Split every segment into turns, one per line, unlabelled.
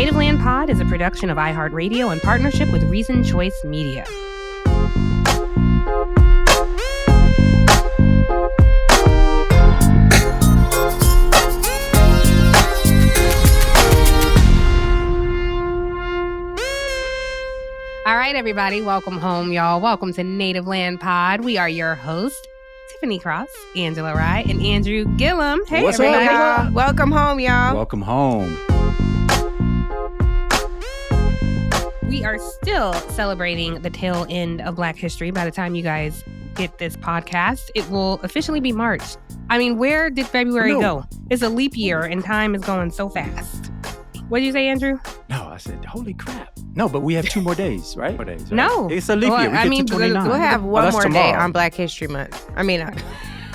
Native Land Pod is a production of iHeartRadio in partnership with Reason Choice Media. All right, everybody, welcome home, y'all. Welcome to Native Land Pod. We are your hosts, Tiffany Cross, Angela Rye, and Andrew Gillum. Hey,
What's
everybody.
up, y'all?
Welcome home, y'all.
Welcome home.
We are still celebrating the tail end of Black History. By the time you guys get this podcast, it will officially be March. I mean, where did February go? It's a leap year and time is going so fast. What did you say, Andrew?
No, I said, holy crap. No, but we have 2 more days, right?
No.
It's a leap year. We get to 29.
We'll have one more
tomorrow.
day on Black History Month. I mean,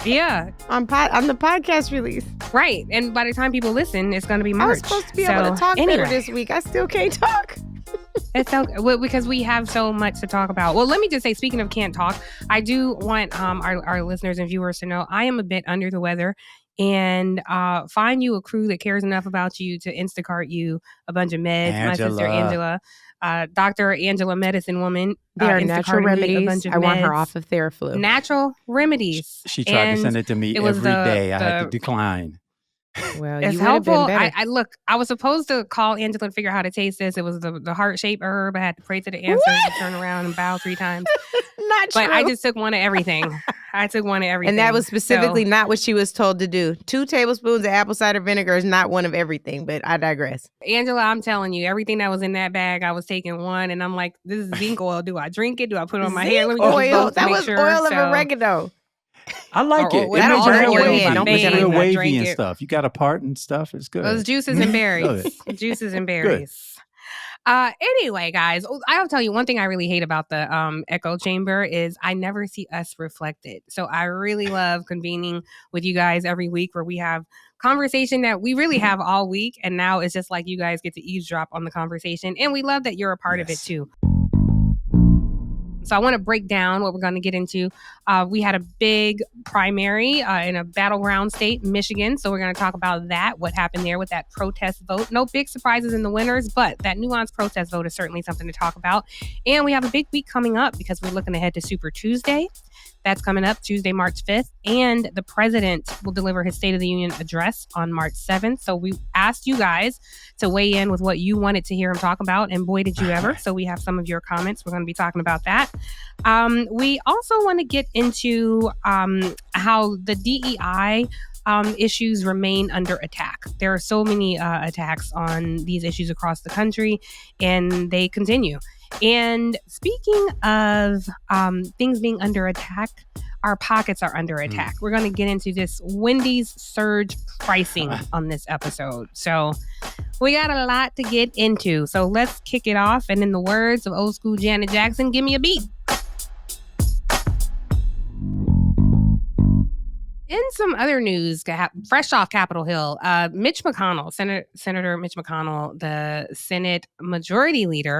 Yeah.
on the podcast release.
Right. And by the time people listen, it's going to be March.
I was supposed to be able to talk better this week. I still can't talk.
It's so because we have so much to talk about. Well, let me just say, speaking of can't talk, I do want our listeners and viewers to know I am a bit under the weather, and find you a crew that cares enough about you to Instacart you a bunch of meds.
Angela.
My sister Angela, Dr. Angela, medicine woman.
They are natural remedies. I want her
meds.
off of Theraflu.
Natural remedies.
She tried to send it to me every day. I had to decline.
Well,
It's
you would have
helpful.
been better.
I was supposed to call Angela to figure out how to taste this. It was the heart-shaped herb. I had to pray to the ancestors and turn around and bow 3 times.
Not true.
But I just took one of everything.
And that was specifically not what she was told to do. 2 tablespoons of apple cider vinegar is not one of everything, but I digress.
Angela, I'm telling you, everything that was in that bag, I was taking one, and I'm like, this is zinc oil. Do I drink it? Do I put it on my hair? Let me go
Oil.
vote to
That
make
was
sure.
oil of oregano.
I like it.
Or
It
that'll
makes your
burn your
hair
head. Don't put
wavy.
that
It's
in
real
there.
wavy
Drink
and
it.
stuff. You got a part and stuff. It's good.
Those juices and
Love
berries.
it.
Juices and berries. Anyway, guys, I'll tell you one thing I really hate about the echo chamber is I never see us reflected. So I really love convening with you guys every week where we have conversation that we really have all week. And now it's just like you guys get to eavesdrop on the conversation. And we love that you're a part of it too. So I want to break down what we're going to get into. We had a big primary in a battleground state, Michigan. So we're going to talk about that, what happened there with that protest vote. No big surprises in the winners, but that nuanced protest vote is certainly something to talk about. And we have a big week coming up because we're looking ahead to Super Tuesday. That's coming up Tuesday, March 5th. And the president will deliver his State of the Union address on March 7th. So we asked you guys to weigh in with what you wanted to hear him talk about. And boy, did you ever. So we have some of your comments. We're going to be talking about that. We also want to get into how the DEI issues remain under attack. There are so many attacks on these issues across the country, and they continue. And speaking of things being under attack, our pockets are under attack. We're going to get into this Wendy's surge pricing on this episode. So we got a lot to get into. So let's kick it off. And in the words of old school Janet Jackson, give me a beat. In some other news, fresh off Capitol Hill, Mitch McConnell, Senator Mitch McConnell, the Senate Minority Leader.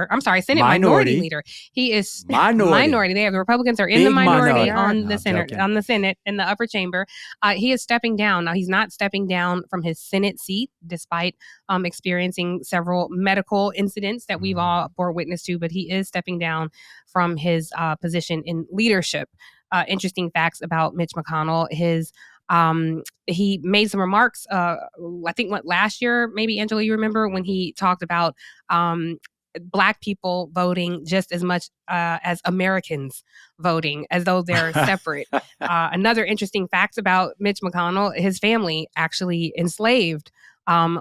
He is minority. The Republicans are in the minority on the Senate in the upper chamber. He is stepping down. Now, he's not stepping down from his Senate seat, despite experiencing several medical incidents that we've all bore witness to, but he is stepping down from his position in leadership. Interesting facts about Mitch McConnell. He made some remarks, I think last year, maybe Angela, you remember when he talked about Black people voting just as much as Americans voting, as though they're separate. Another interesting fact about Mitch McConnell, his family actually enslaved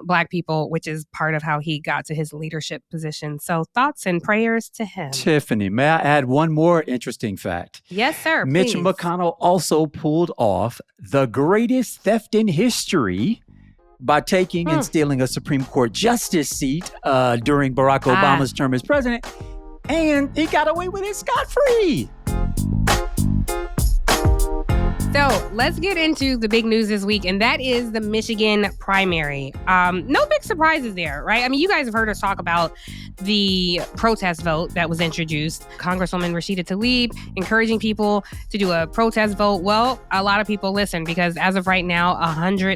Black people, which is part of how he got to his leadership position. So thoughts and prayers to him.
Tiffany, may I add one more interesting fact?
Yes, sir.
Mitch
please.
McConnell also pulled off the greatest theft in history by taking and stealing a Supreme Court justice seat during Barack Obama's term as president. And he got away with it scot-free.
So let's get into the big news this week, and that is the Michigan primary. No big surprises there, right? I mean, you guys have heard us talk about the protest vote that was introduced. Congresswoman Rashida Tlaib encouraging people to do a protest vote. Well, a lot of people listened because as of right now,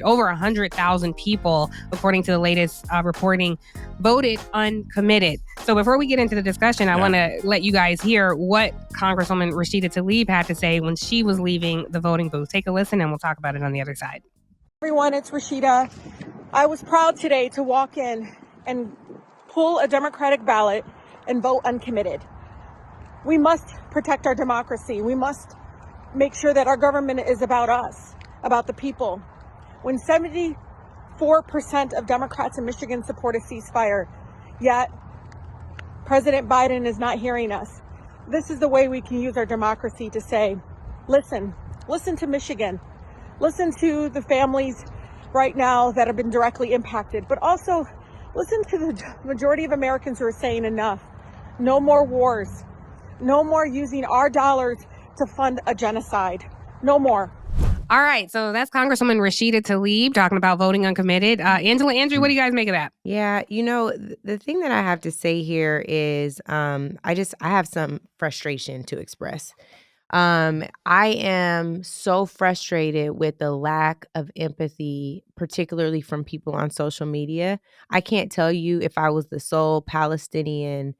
over 100,000 people, according to the latest reporting, voted uncommitted. So before we get into the discussion, I want to let you guys hear what Congresswoman Rashida Tlaib had to say when she was leaving the voting booth. Take a listen and we'll talk about it on the other side.
Everyone, it's Rashida. I was proud today to walk in and pull a Democratic ballot and vote uncommitted. We must protect our democracy. We must make sure that our government is about us, about the people. When 74% of Democrats in Michigan support a ceasefire, yet President Biden is not hearing us. This is the way we can use our democracy to say, listen to Michigan. Listen to the families right now that have been directly impacted, but also listen to the majority of Americans who are saying enough. No more wars. No more using our dollars to fund a genocide. No more.
All right, so that's Congresswoman Rashida Tlaib talking about voting uncommitted. Angela, Andrew, what do you guys make of that?
Yeah, the thing that I have to say here is I have some frustration to express. I am so frustrated with the lack of empathy, particularly from people on social media. I can't tell you if I was the sole Palestinian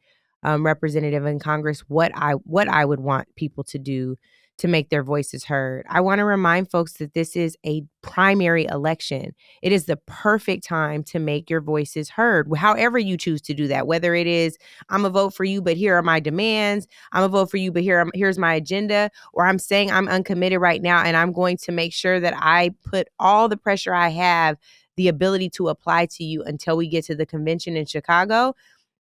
representative in Congress what I would want people to do to make their voices heard. I want to remind folks that this is a primary election. It is the perfect time to make your voices heard, however you choose to do that, whether it is, I'm a vote for you, but here are my demands. I'm a vote for you, but here's my agenda. Or I'm saying I'm uncommitted right now, and I'm going to make sure that I put all the pressure I have, the ability to apply to you until we get to the convention in Chicago.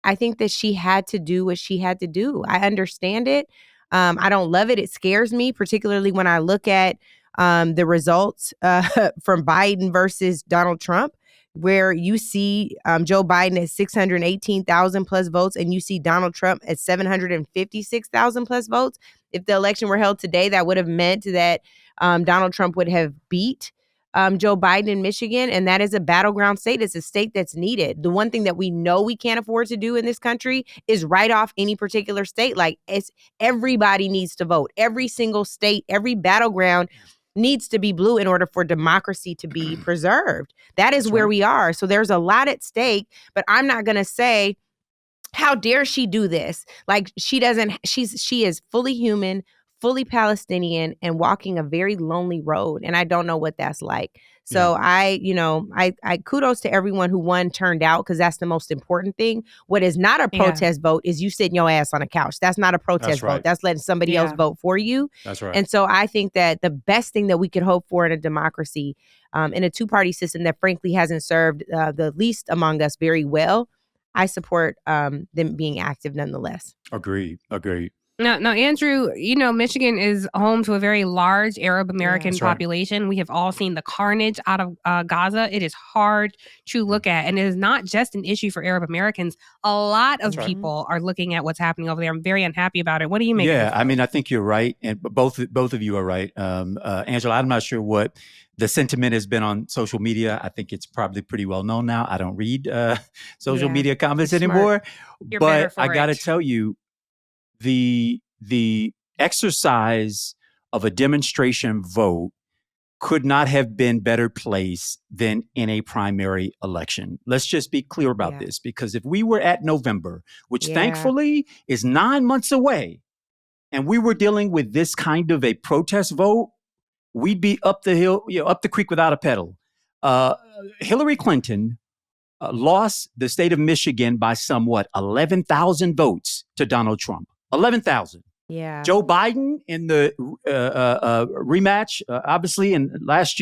I think that she had to do what she had to do. I understand it. I don't love it. It scares me, particularly when I look at the results from Biden versus Donald Trump, where you see Joe Biden at 618,000 plus votes and you see Donald Trump at 756,000 plus votes. If the election were held today, that would have meant that Donald Trump would have beat Joe Biden in Michigan, and that is a battleground state. It's a state that's needed. The one thing that we know we can't afford to do in this country is write off any particular state. Like, everybody needs to vote. Every single state, every battleground needs to be blue in order for democracy to be preserved. That is where we are. So there's a lot at stake, but I'm not going to say, how dare she do this? Like, she is fully human, fully Palestinian, and walking a very lonely road. And I don't know what that's like. So I kudos to everyone who turned out, because that's the most important thing. What is not a protest vote is you sitting your ass on a couch. That's not a protest vote. That's letting somebody else vote for you.
That's right.
And so I think that the best thing that we could hope for in a democracy, in a two-party system that frankly hasn't served the least among us very well, I support them being active nonetheless.
Agreed.
No, Andrew, Michigan is home to a very large Arab American population. We have all seen the carnage out of Gaza. It is hard to look at. And it is not just an issue for Arab Americans. A lot of people are looking at what's happening over there. I'm very unhappy about it. What do you make of this?
I mean, I think you're right. And both of you are right. Angela, I'm not sure what the sentiment has been on social media. I think it's probably pretty well known now. I don't read social media comments anymore. But I got to tell you, the exercise of a demonstration vote could not have been better placed than in a primary election. Let's just be clear about this, because if we were at November, which thankfully is 9 months away, and we were dealing with this kind of a protest vote, we'd be up the hill, up the creek without a pedal. Hillary Clinton lost the state of Michigan by somewhat 11,000 votes to Donald Trump. 11,000.
Yeah.
Joe Biden in the rematch, obviously in last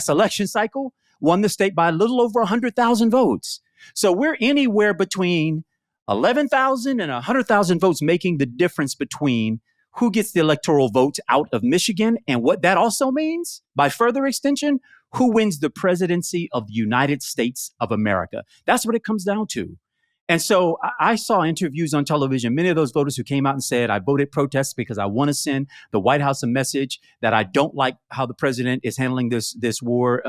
election cycle, won the state by a little over 100,000 votes. So we're anywhere between 11,000 and 100,000 votes, making the difference between who gets the electoral votes out of Michigan. And what that also means, by further extension, who wins the presidency of the United States of America. That's what it comes down to. And so I saw interviews on television, many of those voters who came out and said, I voted protest because I want to send the White House a message that I don't like how the president is handling this war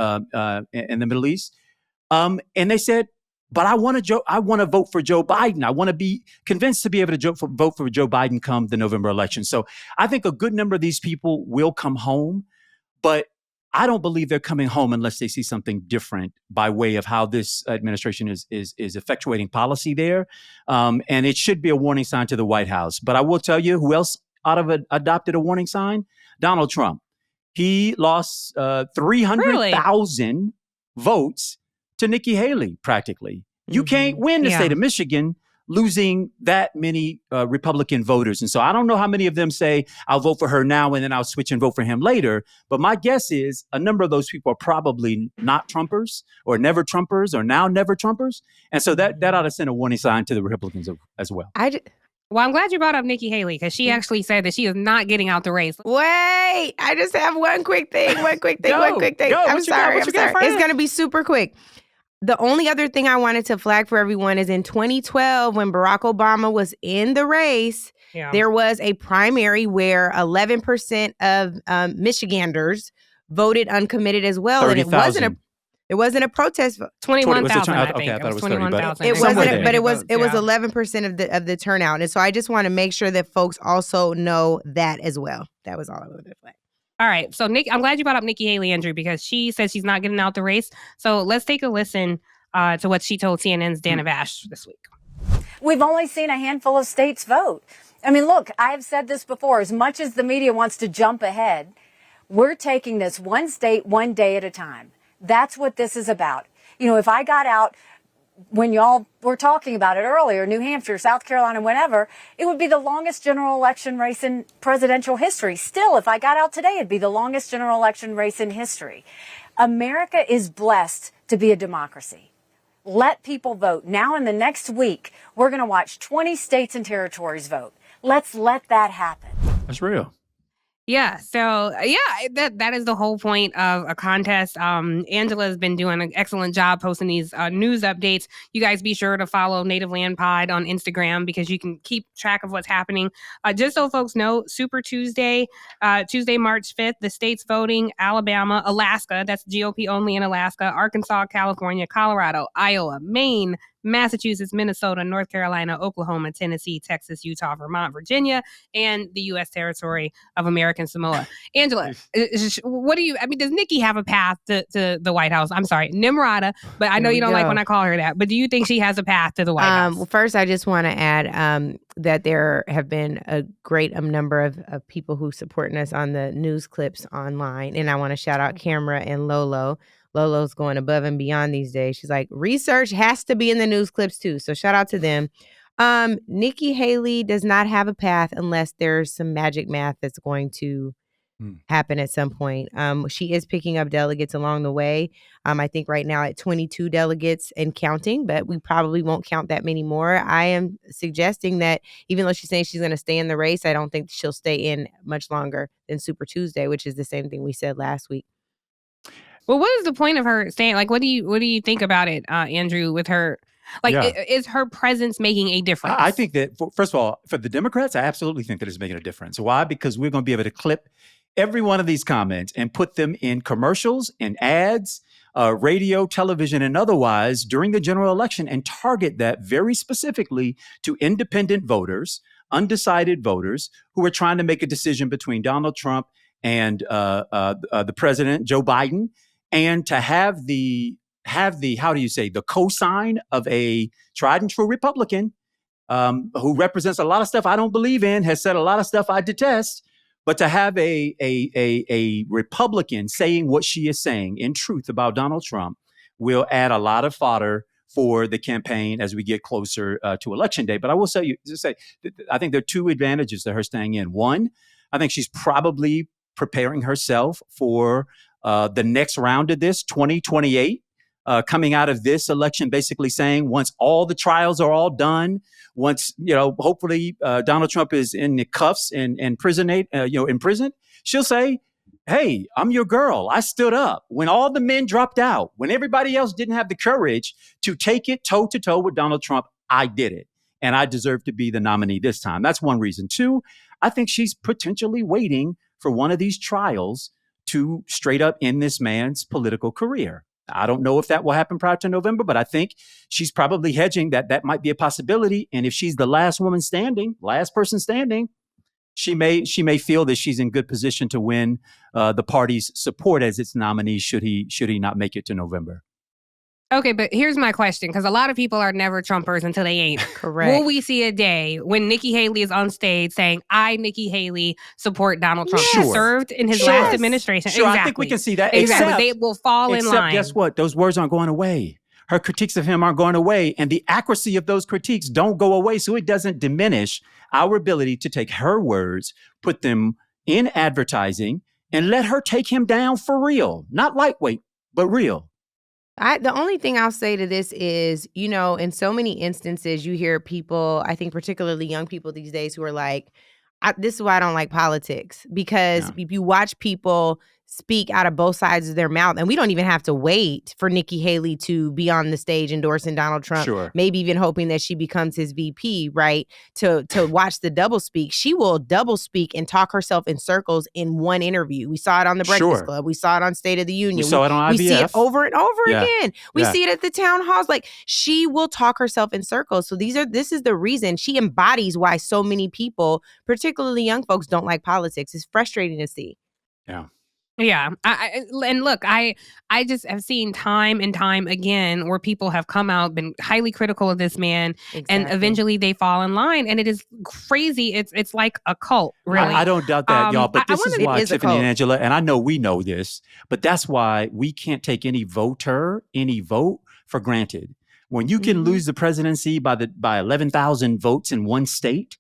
in the Middle East. And they said, but I want to vote for Joe Biden. I want to be convinced to be able to vote for Joe Biden come the November election. So I think a good number of these people will come home, but I don't believe they're coming home unless they see something different by way of how this administration is effectuating policy there. And it should be a warning sign to the White House. But I will tell you who else adopted a warning sign? Donald Trump. He lost 300,000 votes to Nikki Haley, practically. You can't win the state of Michigan losing that many Republican voters. And so I don't know how many of them say, I'll vote for her now and then I'll switch and vote for him later. But my guess is a number of those people are probably not Trumpers or never Trumpers or now never Trumpers. And so that ought to send a warning sign to the Republicans as well.
Well, I'm glad you brought up Nikki Haley because she actually said that she is not getting out the race.
Wait, I just have one quick thing.
Go.
I'm sorry. It's going to be super quick. The only other thing I wanted to flag for everyone is in 2012, when Barack Obama was in the race, there was a primary where 11% of Michiganders voted uncommitted as well.
30,
and it wasn't a protest vote.
21,000, I think.
Okay, I thought it was
21,000.
It wasn't, but it was 11% of the turnout. And so I just want to make sure that folks also know that as well. That was all I wanted to flag.
All right. So, Nick, I'm glad you brought up Nikki Haley, Andrew, because she says she's not getting out the race. So let's take a listen to what she told CNN's Dana Vash this week.
We've only seen a handful of states vote. I mean, look, I've said this before. As much as the media wants to jump ahead, we're taking this one state, one day at a time. That's what this is about. You know, if I got out when y'all were talking about it earlier, New Hampshire, South Carolina, whenever, it would be the longest general election race in presidential history. Still, if I got out today, it'd be the longest general election race in history. America is blessed to be a democracy. Let people vote. Now in the next week, we're going to watch 20 states and territories vote. Let's let that happen.
That's real.
Yeah. So, that is the whole point of a contest. Angela has been doing an excellent job posting these news updates. You guys be sure to follow Native Land Pod on Instagram because you can keep track of what's happening. Just so folks know, Super Tuesday, Tuesday, March 5th, the states voting: Alabama, Alaska, that's GOP only in Alaska, Arkansas, California, Colorado, Iowa, Maine, Massachusetts, Minnesota, North Carolina, Oklahoma, Tennessee, Texas, Utah, Vermont, Virginia, and the U.S. territory of American Samoa. Angela, does Nikki have a path to the White House? I'm sorry, Nimrata, but I know you don't like when I call her that, but do you think she has a path to the White House?
Well, first, I just want to add that there have been a great number of people who supporting us on the news clips online, and I want to shout out Camera and Lolo. Lolo's going above and beyond these days. She's like, research has to be in the news clips too. So shout out to them. Nikki Haley does not have a path unless there's some magic math that's going to happen at some point. She is picking up delegates along the way. I think right now at 22 delegates and counting, but we probably won't count that many more. I am suggesting that even though she's saying she's going to stay in the race, I don't think she'll stay in much longer than Super Tuesday, which is the same thing we said last week.
Well, what is the point of her staying? Like, what do you think about it, Andrew, with her? Like, is her presence making a difference?
I think that, first of all, for the Democrats, I absolutely think that it's making a difference. Why? Because we're going to be able to clip every one of these comments and put them in commercials and ads, radio, television, and otherwise during the general election and target that very specifically to independent voters, undecided voters who are trying to make a decision between Donald Trump and the president, Joe Biden. And to have the the cosign of a tried and true Republican who represents a lot of stuff I don't believe in, has said a lot of stuff I detest, but to have a Republican saying what she is saying in truth about Donald Trump will add a lot of fodder for the campaign as we get closer to Election Day. But I will say, I think there are two advantages to her staying in. One, I think she's probably preparing herself for the next round of this, 2028, coming out of this election, basically saying once all the trials are all done, once, hopefully Donald Trump is in the cuffs and imprisoned, she'll say, hey, I'm your girl. I stood up when all the men dropped out, when everybody else didn't have the courage to take it toe to toe with Donald Trump. I did it and I deserve to be the nominee this time. That's one reason. Two, I think she's potentially waiting for one of these trials to straight up end this man's political career. I don't know if that will happen prior to November, but I think she's probably hedging that might be a possibility. And if she's the last person standing, she may feel that she's in good position to win the party's support as its nominee should he not make it to November.
Okay, but here's my question, because a lot of people are never Trumpers until they ain't.
Correct.
Will we see a day when Nikki Haley is on stage saying, I, Nikki Haley, support Donald Trump?
Yes.
He served in his
Sure.
last administration.
Sure,
Exactly.
I think we can see that.
Exactly. They will fall in line.
Guess what? Those words aren't going away. Her critiques of him aren't going away. And the accuracy of those critiques don't go away. So it doesn't diminish our ability to take her words, put them in advertising, and let her take him down for real. Not lightweight, but real.
The only thing I'll say to this is, in so many instances, you hear people, I think particularly young people these days, who are like, this is why I don't like politics, because if you watch people speak out of both sides of their mouth, and we don't even have to wait for Nikki Haley to be on the stage endorsing Donald Trump, maybe even hoping that she becomes his VP, right? To watch the double speak. She will double speak and talk herself in circles in one interview. We saw it on the Breakfast Club. We saw it on State of the Union.
We saw it on IBF.
We see it over and over again. We see it at the town halls. Like, she will talk herself in circles. So this is the reason she embodies why so many people, particularly young folks, don't like politics. It's frustrating to see.
Yeah.
Yeah. And look, I just have seen time and time again where people have come out, been highly critical of this man, and eventually they fall in line. And it is crazy. It's like a cult, really.
I don't doubt that, y'all. But this is why, Tiffany and Angela, and I know we know this, but that's why we can't take any vote for granted. When you can lose the presidency by 11,000 votes in one state,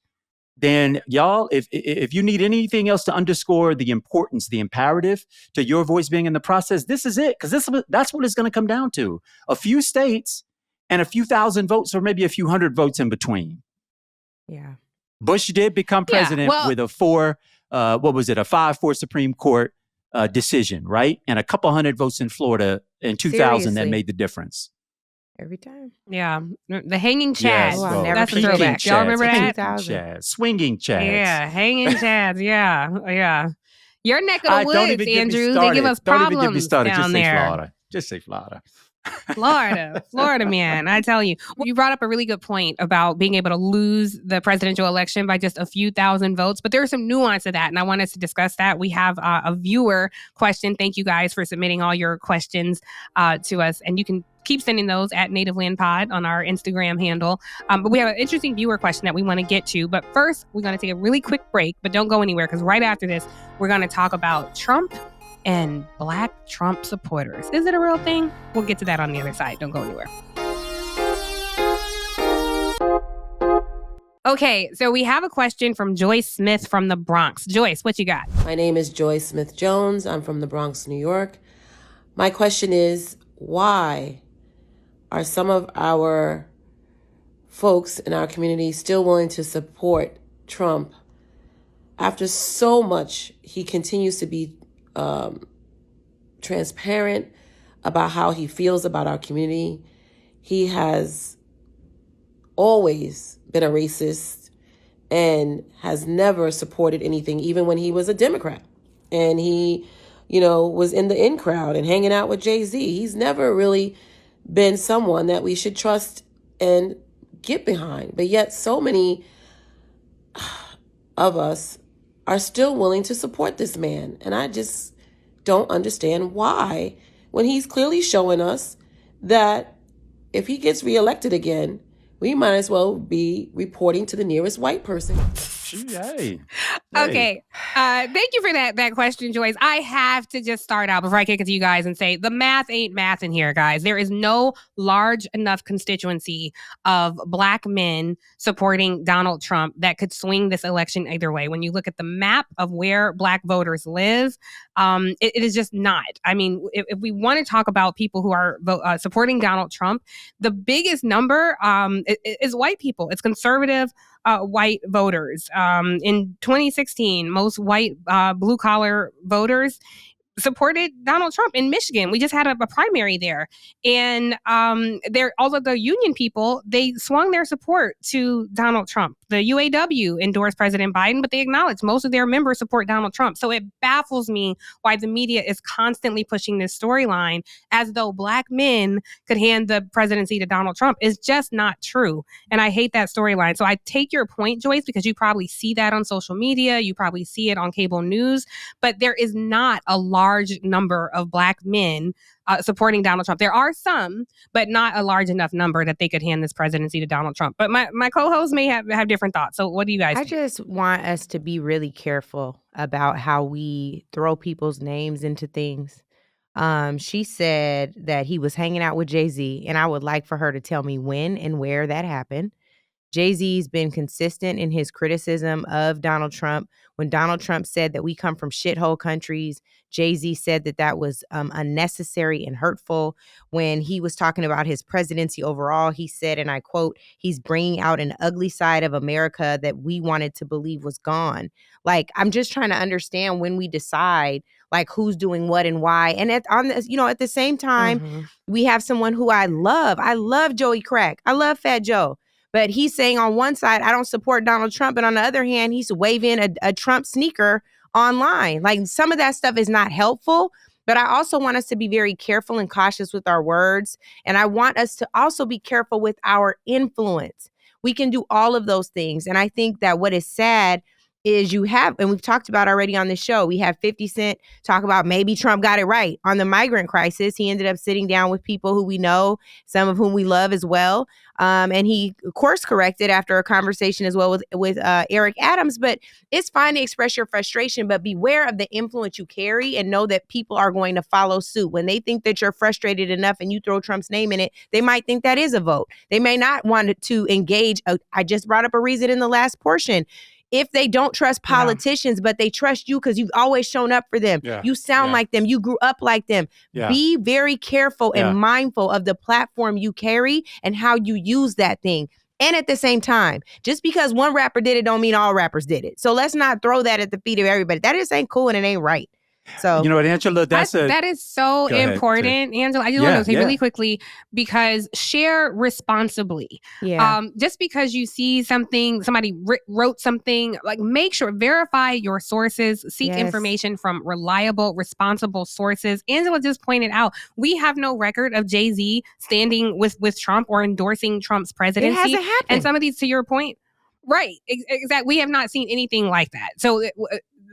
then y'all, if you need anything else to underscore the importance, the imperative to your voice being in the process, this is it. Because that's what it's going to come down to. A few states and a few thousand votes, or maybe a few hundred votes in between.
Yeah.
Bush did become president with a 5-4 Supreme Court decision, right? And a couple hundred votes in Florida in 2000 that made the difference.
Every time.
Yeah. The hanging Chad.
Yes,
that's a throwback. Y'all remember that?
Swinging Chads.
Yeah. Hanging Chads. Yeah. Your neck of the woods, Andrew. They give us
problems
problems
get me started.
Down there.
Just say Florida.
Florida, man. I tell you. You brought up a really good point about being able to lose the presidential election by just a few thousand votes, but there's some nuance to that, and I want us to discuss that. We have a viewer question. Thank you guys for submitting all your questions to us, and you can keep sending those at NativeLandPod on our Instagram handle. But we have an interesting viewer question that we want to get to. But first, we're going to take a really quick break, but don't go anywhere, because right after this, we're going to talk about Trump and Black Trump supporters. Is it a real thing? We'll get to that on the other side. Don't go anywhere. Okay, so we have a question from Joyce Smith from the Bronx. Joyce, what you got?
My name is Joyce Smith Jones. I'm from the Bronx, New York. My question is, why are some of our folks in our community still willing to support Trump after so much he continues to be transparent about how he feels about our community? He has always been a racist and has never supported anything, even when he was a Democrat. And he, was in the in crowd and hanging out with Jay-Z. He's never really been someone that we should trust and get behind. But yet so many of us are still willing to support this man. And I just don't understand why, when he's clearly showing us that if he gets reelected again, we might as well be reporting to the nearest white person.
Hey.
Okay. Thank you for that question, Joyce. I have to just start out before I kick it to you guys and say the math ain't math in here, guys. There is no large enough constituency of Black men supporting Donald Trump that could swing this election either way. When you look at the map of where Black voters live, it is just not. I mean, if we want to talk about people who are supporting Donald Trump, the biggest number is white people. It's conservative white voters. In 2016, most white blue-collar voters supported Donald Trump in Michigan. We just had a primary there. And all of the union people, they swung their support to Donald Trump. The UAW endorsed President Biden, but they acknowledge most of their members support Donald Trump. So it baffles me why the media is constantly pushing this storyline as though Black men could hand the presidency to Donald Trump. It's just not true. And I hate that storyline. So I take your point, Joyce, because you probably see that on social media. You probably see it on cable news. But there is not a large number of Black men supporting Donald Trump. There are some, but not a large enough number that they could hand this presidency to Donald Trump. But my co-hosts may have different thoughts. So what do you guys think?
I just want us to be really careful about how we throw people's names into things. She said that he was hanging out with Jay-Z, and I would like for her to tell me when and where that happened. Jay-Z's been consistent in his criticism of Donald Trump. When Donald Trump said that we come from shithole countries, Jay-Z said that that was unnecessary and hurtful. When he was talking about his presidency overall, he said, and I quote, he's bringing out an ugly side of America that we wanted to believe was gone. Like, I'm just trying to understand when we decide like who's doing what and why. And at the same time, we have someone who I love. I love Joey Crack. I love Fat Joe. But he's saying on one side, I don't support Donald Trump. And on the other hand, he's waving a Trump sneaker online. Like, some of that stuff is not helpful. But I also want us to be very careful and cautious with our words. And I want us to also be careful with our influence. We can do all of those things. And I think that what is sad is you have, and we've talked about already on the show, we have 50 Cent talk about maybe Trump got it right on the migrant crisis. He ended up sitting down with people who we know, some of whom we love as well. And he course corrected after a conversation as well with Eric Adams. But it's fine to express your frustration, but beware of the influence you carry and know that people are going to follow suit. When they think that you're frustrated enough and you throw Trump's name in it, they might think that is a vote. They may not want to engage. I just brought up a reason in the last portion. If they don't trust politicians, but they trust you because you've always shown up for them. Yeah. You sound like them. You grew up like them. Yeah. Be very careful and mindful of the platform you carry and how you use that thing. And at the same time, just because one rapper did it don't mean all rappers did it. So let's not throw that at the feet of everybody. That just ain't cool and it ain't right. So,
you know what, Angela, that
is so important, Angela. I just want to say really quickly, because share responsibly. Yeah. Just because you see something, somebody wrote something, like, make sure, verify your sources, seek information from reliable, responsible sources. Angela just pointed out, we have no record of Jay-Z standing with Trump or endorsing Trump's presidency. It hasn't happened. And some of these, to your point, right, exactly. We have not seen anything like that.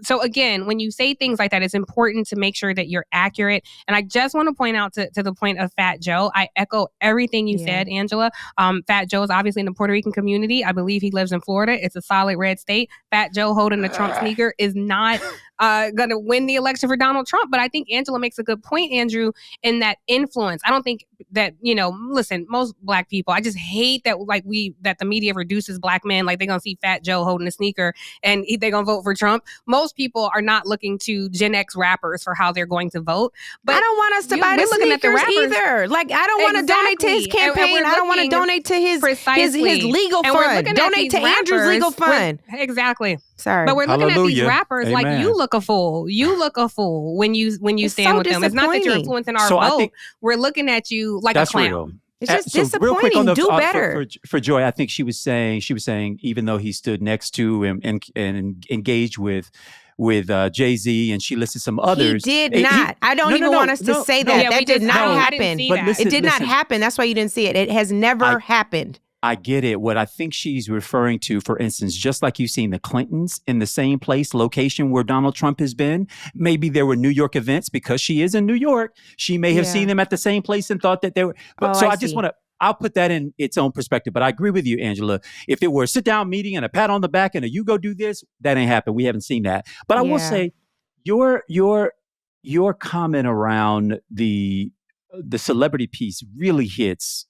So again, when you say things like that, it's important to make sure that you're accurate. And I just want to point out to the point of Fat Joe, I echo everything you said, Angela. Fat Joe is obviously in the Puerto Rican community. I believe he lives in Florida. It's a solid red state. Fat Joe holding a Trump sneaker is not going to win the election for Donald Trump. But I think Angela makes a good point, Andrew, in that influence. I don't think that, listen, most Black people, I just hate that that the media reduces Black men. Like, they're going to see Fat Joe holding a sneaker and they're going to vote for Trump. Most people are not looking to Gen X rappers for how they're going to vote. But
I don't want us to buy the sneakers either. Like, I don't want to donate to his campaign. I don't want to donate to his legal fund. Donate to Andrew's legal fund.
Exactly.
Sorry.
But we're looking at these rappers like, you look a fool. You look a fool when you stand with them. It's not that you're influencing our vote. We're looking at you like a clown.
Real.
It's just disappointing. Do better.
For Joy, I think she was saying, even though he stood next to and engaged with Jay-Z, and she listed some others.
He did not. I don't even want us to say that. That did not happen. It did not happen. That's why you didn't see it. It has never happened.
I get it. What I think she's referring to, for instance, just like you've seen the Clintons in the same location where Donald Trump has been, maybe there were New York events because she is in New York. She may have seen them at the same place and thought that they were. So I just want to, I'll put that in its own perspective. But I agree with you, Angela. If it were a sit down meeting and a pat on the back and a you go do this, that ain't happened. We haven't seen that. But I will say your comment around the celebrity piece really hits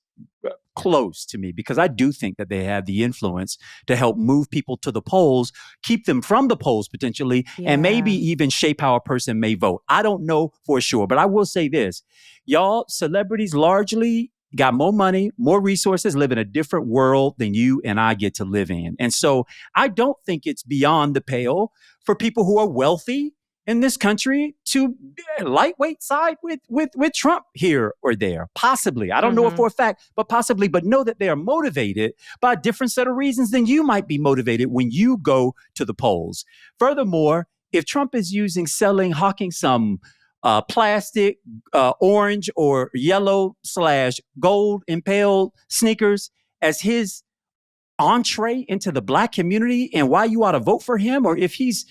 close to me, because I do think that they have the influence to help move people to the polls, keep them from the polls potentially, and maybe even shape how a person may vote. I don't know for sure, but I will say this. Y'all, celebrities largely got more money, more resources, live in a different world than you and I get to live in. And so I don't think it's beyond the pale for people who are wealthy in this country to lightweight side with Trump here or there. Possibly. I don't know it for a fact, but possibly. But know that they are motivated by a different set of reasons than you might be motivated when you go to the polls. Furthermore, if Trump is hawking some plastic, orange or yellow / gold impaled sneakers as his entree into the Black community and why you ought to vote for him, or if he's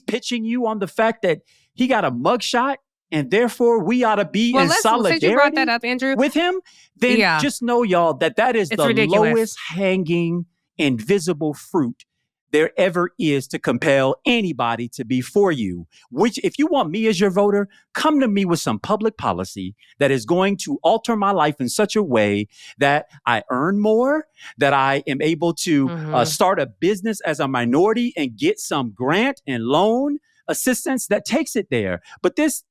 pitching you on the fact that he got a mugshot and therefore we ought to be in solidarity
since you brought that up, Andrew,
with him, then just know, y'all, that is the
ridiculous.
lowest hanging invisible fruit there ever is to compel anybody to be for you. Which, if you want me as your voter, come to me with some public policy that is going to alter my life in such a way that I earn more, that I am able to start a business as a minority and get some grant and loan assistance that takes it there. But this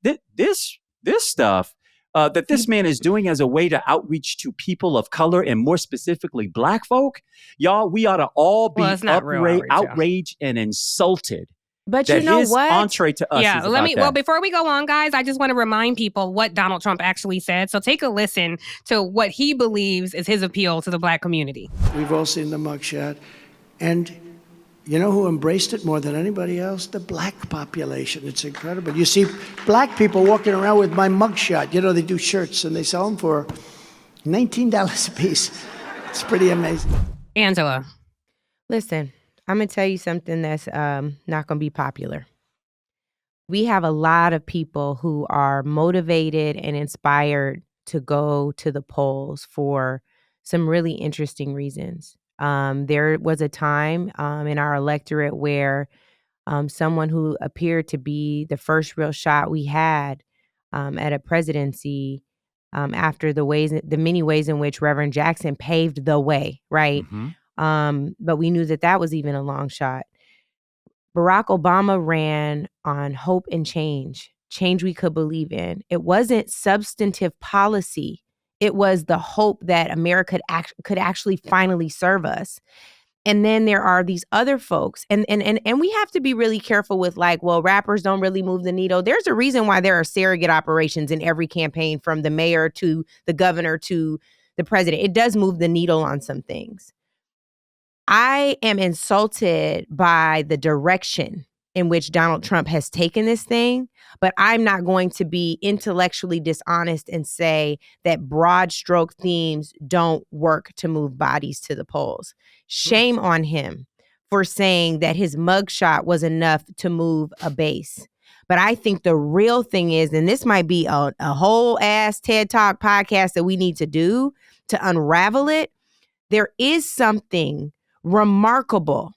stuff that this man is doing as a way to outreach to people of color and more specifically Black folk, y'all, we ought to all be outraged and insulted.
But you know what?
Entree to us is about that.
Well, before we go on, guys, I just want to remind people what Donald Trump actually said. So take a listen to what he believes is his appeal to the Black community.
We've all seen the mugshot. And you know who embraced it more than anybody else? The Black population. It's incredible. You see Black people walking around with my mugshot. You know, they do shirts and they sell them for $19 a piece. It's pretty amazing.
Angela.
Listen, I'm going to tell you something that's not going to be popular. We have a lot of people who are motivated and inspired to go to the polls for some really interesting reasons. There was a time in our electorate where someone who appeared to be the first real shot we had at a presidency after the many ways in which Reverend Jackson paved the way, right? But we knew that was even a long shot. Barack Obama ran on hope and change we could believe in. It wasn't substantive policy. It was the hope that America could actually finally serve us. And then there are these other folks. And we have to be really careful with rappers don't really move the needle. There's a reason why there are surrogate operations in every campaign, from the mayor to the governor to the president. It does move the needle on some things. I am insulted by the direction in which Donald Trump has taken this thing, but I'm not going to be intellectually dishonest and say that broad stroke themes don't work to move bodies to the polls. Shame on him for saying that his mugshot was enough to move a base. But I think the real thing is, and this might be a whole ass TED Talk podcast that we need to do to unravel it, there is something remarkable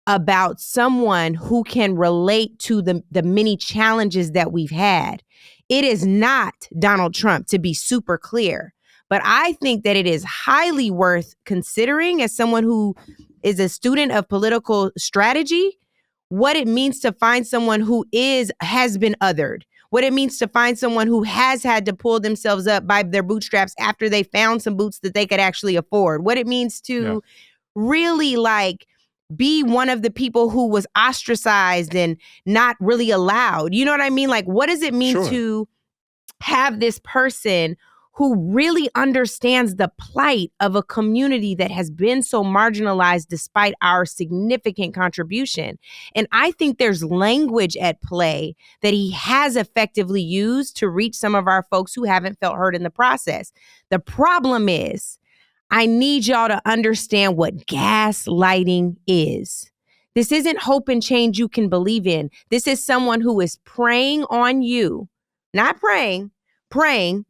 about someone who can relate to the many challenges that we've had. It is not Donald Trump, to be super clear, but I think that it is highly worth considering, as someone who is a student of political strategy, what it means to find someone who has been othered, what it means to find someone who has had to pull themselves up by their bootstraps after they found some boots that they could actually afford, what it means to really be one of the people who was ostracized and not really allowed. You know what I mean? What does it mean to have this person who really understands the plight of a community that has been so marginalized despite our significant contribution? And I think there's language at play that he has effectively used to reach some of our folks who haven't felt heard in the process. The problem is, I need y'all to understand what gaslighting is. This isn't hope and change you can believe in. This is someone who is preying on you, not praying,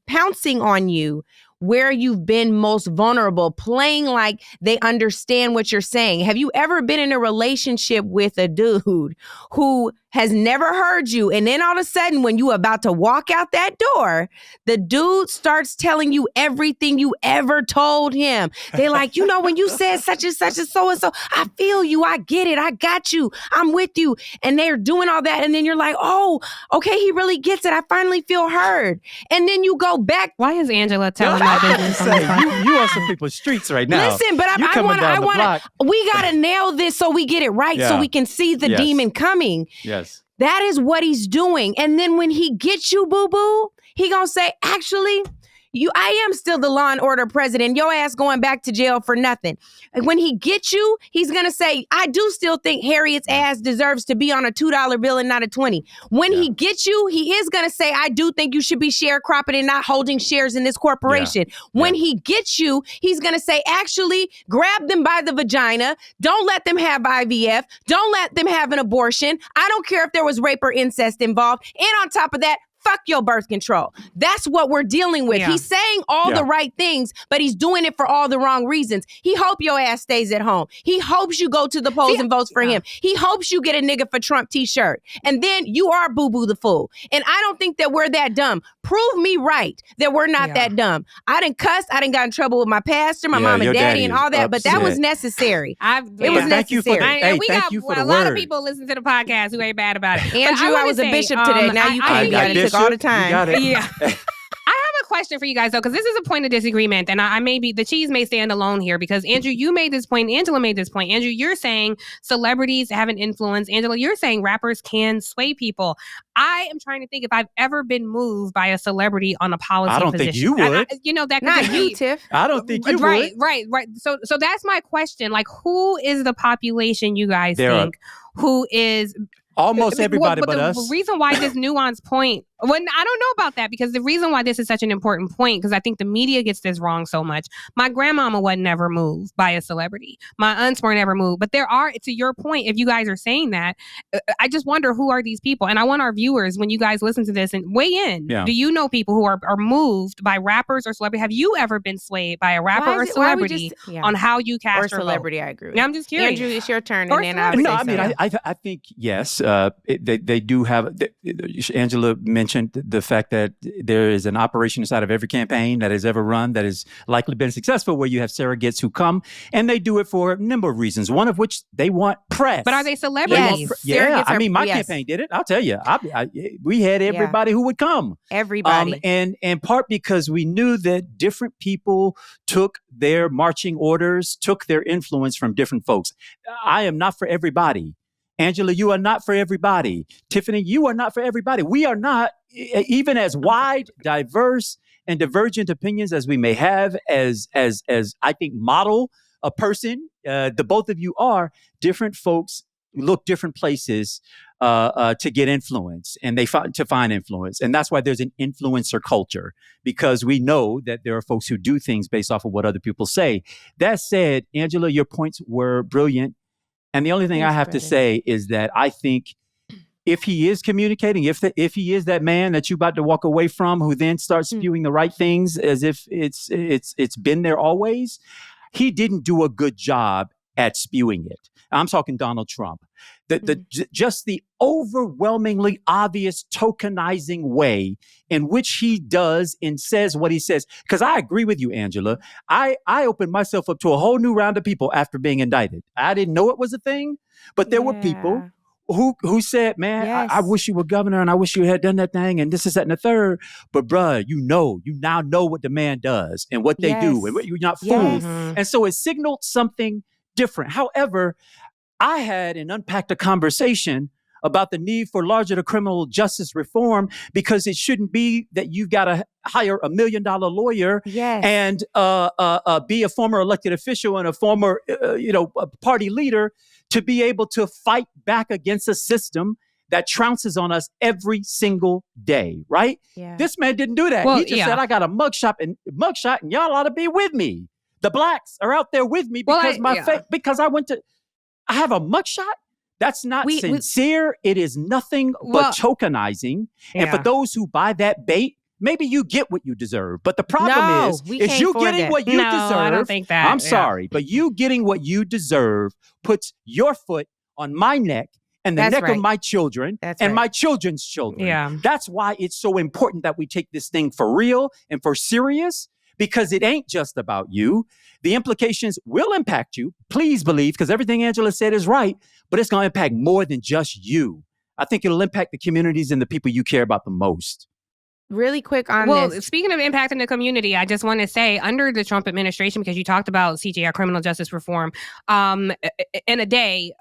pouncing on you where you've been most vulnerable, playing like they understand what you're saying. Have you ever been in a relationship with a dude who has never heard you, and then all of a sudden when you about to walk out that door, the dude starts telling you everything you ever told him? They're like, when you said such and such and so, I feel you, I get it, I got you, I'm with you. And they're doing all that, and then you're like, oh, okay, he really gets it, I finally feel heard. And then you go back.
Why is Angela telling my business?
You on some people's streets right now.
Listen, but I want to, we got to nail this so we get it right, so we can see the demon coming.
Yes.
That is what he's doing. And then when he gets you, boo-boo, he gonna say, actually, I am still the law and order president. Your ass going back to jail for nothing. And when he gets you, he's going to say, I do still think Harriet's ass deserves to be on a $2 bill and not a 20. When he gets you, he is going to say, I do think you should be sharecropping and not holding shares in this corporation. When he gets you, he's going to say, actually, grab them by the vagina. Don't let them have IVF. Don't let them have an abortion. I don't care if there was rape or incest involved. And on top of that, fuck your birth control. That's what we're dealing with. He's saying all the right things, but he's doing it for all the wrong reasons. He hope your ass stays at home. He hopes you go to the polls and votes for him. He hopes you get a nigga for Trump t-shirt. And then you are boo-boo the fool. And I don't think that we're that dumb. Prove me right that we're not that dumb. I done cussed. I done got in trouble with my pastor, my mom and daddy and all that, but that was necessary. It was necessary.
And we got a lot of people listen to the podcast who ain't bad about it.
Andrew, I was a bishop today. Now you can't be it. Took all the time.
You got it.
Yeah. I have a question for you guys, though, because this is a point of disagreement, and I may be, the cheese may stand alone here, because Andrew, you made this point, Angela made this point. Andrew, you're saying celebrities have an influence. Angela, you're saying rappers can sway people. I am trying to think if I've ever been moved by a celebrity on a policy position.
I don't think you would.
That could
not
be,
you, Tiff.
I don't think you
would.
would.
Right. So that's my question. Like, who is the population you guys think who is...
Almost everybody but us.
The reason why this nuanced point, I don't know about that, because the reason why this is such an important point, because I think the media gets this wrong so much. My grandmama wasn't ever moved by a celebrity. My aunts weren't ever moved. But there are, to your point, if you guys are saying that, I just wonder, who are these people? And I want our viewers, when you guys listen to this, and weigh in. Yeah. Do you know people who are moved by rappers or celebrities? Have you ever been swayed by a rapper or celebrity on how you cast your
celebrity
vote?
I agree with.
Yeah, I'm just curious.
Andrew, it's your turn.
Or
and then
I think yes. They do have. Angela mentioned the fact that there is an operation inside of every campaign that has ever run that has likely been successful, where you have surrogates who come, and they do it for a number of reasons. One of which, they want press.
But are they celebrities?
Yeah, I mean, my campaign did it. I'll tell you, we had everybody who would come.
Everybody,
and part because we knew that different people took their marching orders, took their influence from different folks. I am not for everybody. Angela, you are not for everybody. Tiffany, you are not for everybody. We are not, even as wide, diverse, and divergent opinions as we may have, as I think model a person, the both of you are, different folks look different places to get influence, and to find influence. And that's why there's an influencer culture, because we know that there are folks who do things based off of what other people say. That said, Angela, your points were brilliant. And the only thing I have to say is that I think if he is communicating, if he is that man that you're about to walk away from, who then starts spewing the right things as if it's been there always, he didn't do a good job at spewing it. I'm talking Donald Trump. Just the overwhelmingly obvious tokenizing way in which he does and says what he says. Because I agree with you, Angela. I opened myself up to a whole new round of people after being indicted. I didn't know it was a thing, but there were people who said, man, I wish you were governor, and I wish you had done that thing, and this is that and the third. But bruh, you now know what the man does and what they do, and you're not fooled. And so it signaled something different. However, I had and unpacked a conversation about the need for larger criminal justice reform, because it shouldn't be that you've got to hire $1 million lawyer and be a former elected official and a former party leader to be able to fight back against a system that trounces on us every single day, right? Yeah. This man didn't do that. He just said, I got a mugshot and y'all ought to be with me. The blacks are out there with me because because I have a mugshot. That's not sincere. It is nothing but tokenizing. And for those who buy that bait, maybe you get what you deserve. But the problem is you getting what you deserve.
I don't think that.
I'm sorry, but you getting what you deserve puts your foot on my neck and the neck of my children and my children's children.
Yeah.
That's why it's so important that we take this thing for real and for serious, because it ain't just about you. The implications will impact you. Please believe, because everything Angela said is right, but it's going to impact more than just you. I think it'll impact the communities and the people you care about the most.
Really quick on
this.
Well,
speaking of impacting the community, I just want to say, under the Trump administration, because you talked about CJR, criminal justice reform, in a day,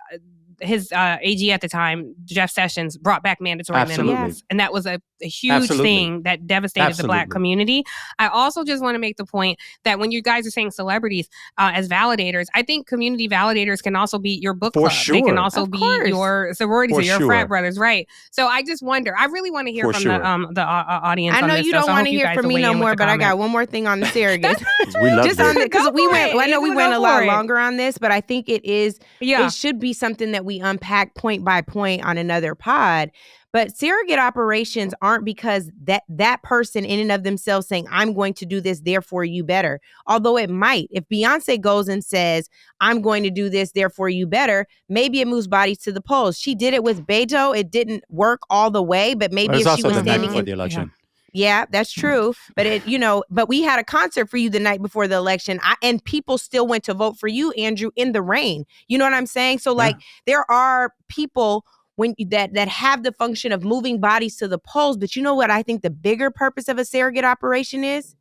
his AG at the time, Jeff Sessions, brought back mandatory minimums. And that was a huge thing that devastated the Black community. I also just want to make the point that when you guys are saying celebrities as validators, I think community validators can also be your book club. They can also be your sororities or your frat brothers, right? So I just wonder, I really want to hear from the audience.
I know you don't want to hear from me no more, but I got one more thing on the surrogates.
We love this.
Because we went a lot longer on this, but I think it should be something that we unpack point by point on another pod. But surrogate operations aren't because that person in and of themselves saying, I'm going to do this, therefore you better. Although it might. If Beyonce goes and says, I'm going to do this, therefore you better, maybe it moves bodies to the polls. She did it with Beto. It didn't work all the way, but maybe if she was standing
for the election.
Yeah, that's true. But but we had a concert for you the night before the election, and people still went to vote for you, Andrew, in the rain. You know what I'm saying? So there are people that have the function of moving bodies to the polls. But you know what I think the bigger purpose of a surrogate operation is?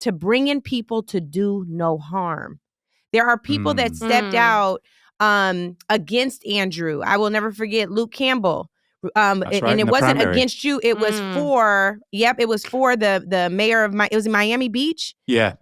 To bring in people to do no harm. There are people that stepped out against Andrew. I will never forget Luke Campbell. And it wasn't primary. Against you. It was for the mayor of it was in Miami Beach.
Yeah.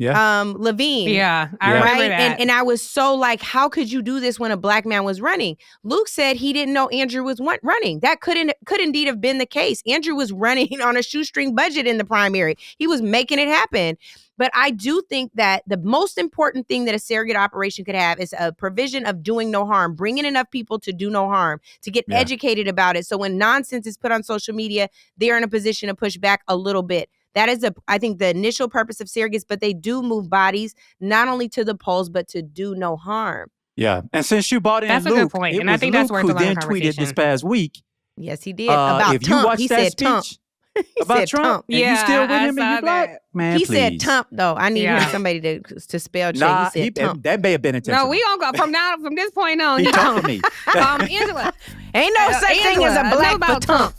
Levine.
Yeah, I remember that.
And I was so like, how could you do this when a Black man was running? Luke said he didn't know Andrew was running. That could indeed have been the case. Andrew was running on a shoestring budget in the primary. He was making it happen. But I do think that the most important thing that a surrogate operation could have is a provision of doing no harm, bringing enough people to do no harm, to get educated about it. So when nonsense is put on social media, they're in a position to push back a little bit. That is, I think, the initial purpose of surrogates, but they do move bodies not only to the polls, but to do no harm.
Yeah. And since you bought in
that's
Luke,
a good point. And I think that's worth a lot of conversation.
Who then tweeted this past week.
Yes, he did. About Trump. He said Trump.
About Trump?
Yeah,
you still with him and you Black? Man,
he said Trump, though. I need somebody to spell check.
Nah,
he said Trump.
That may have been intentional.
No, we don't go from this point on.
He talked to me.
Angela,
ain't no such thing as a Black for Trump.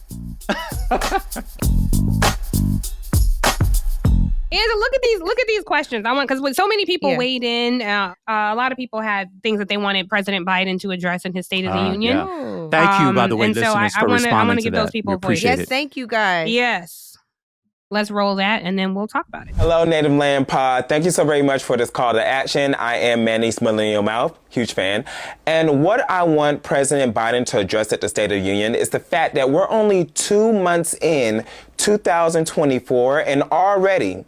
Angela, look at these questions. I want, because with so many people weighed in, a lot of people had things that they wanted President Biden to address in his State of the Union.
Yeah. Thank you, by the way, listeners, for responding to that. I want to
give those people a voice.
Yes, thank you, guys.
Yes. Let's roll that, and then we'll talk about it.
Hello, Native Land Pod. Thank you so very much for this call to action. I am Manny's Millennial Mouth, huge fan. And what I want President Biden to address at the State of the Union is the fact that we're only 2 months in 2024, and already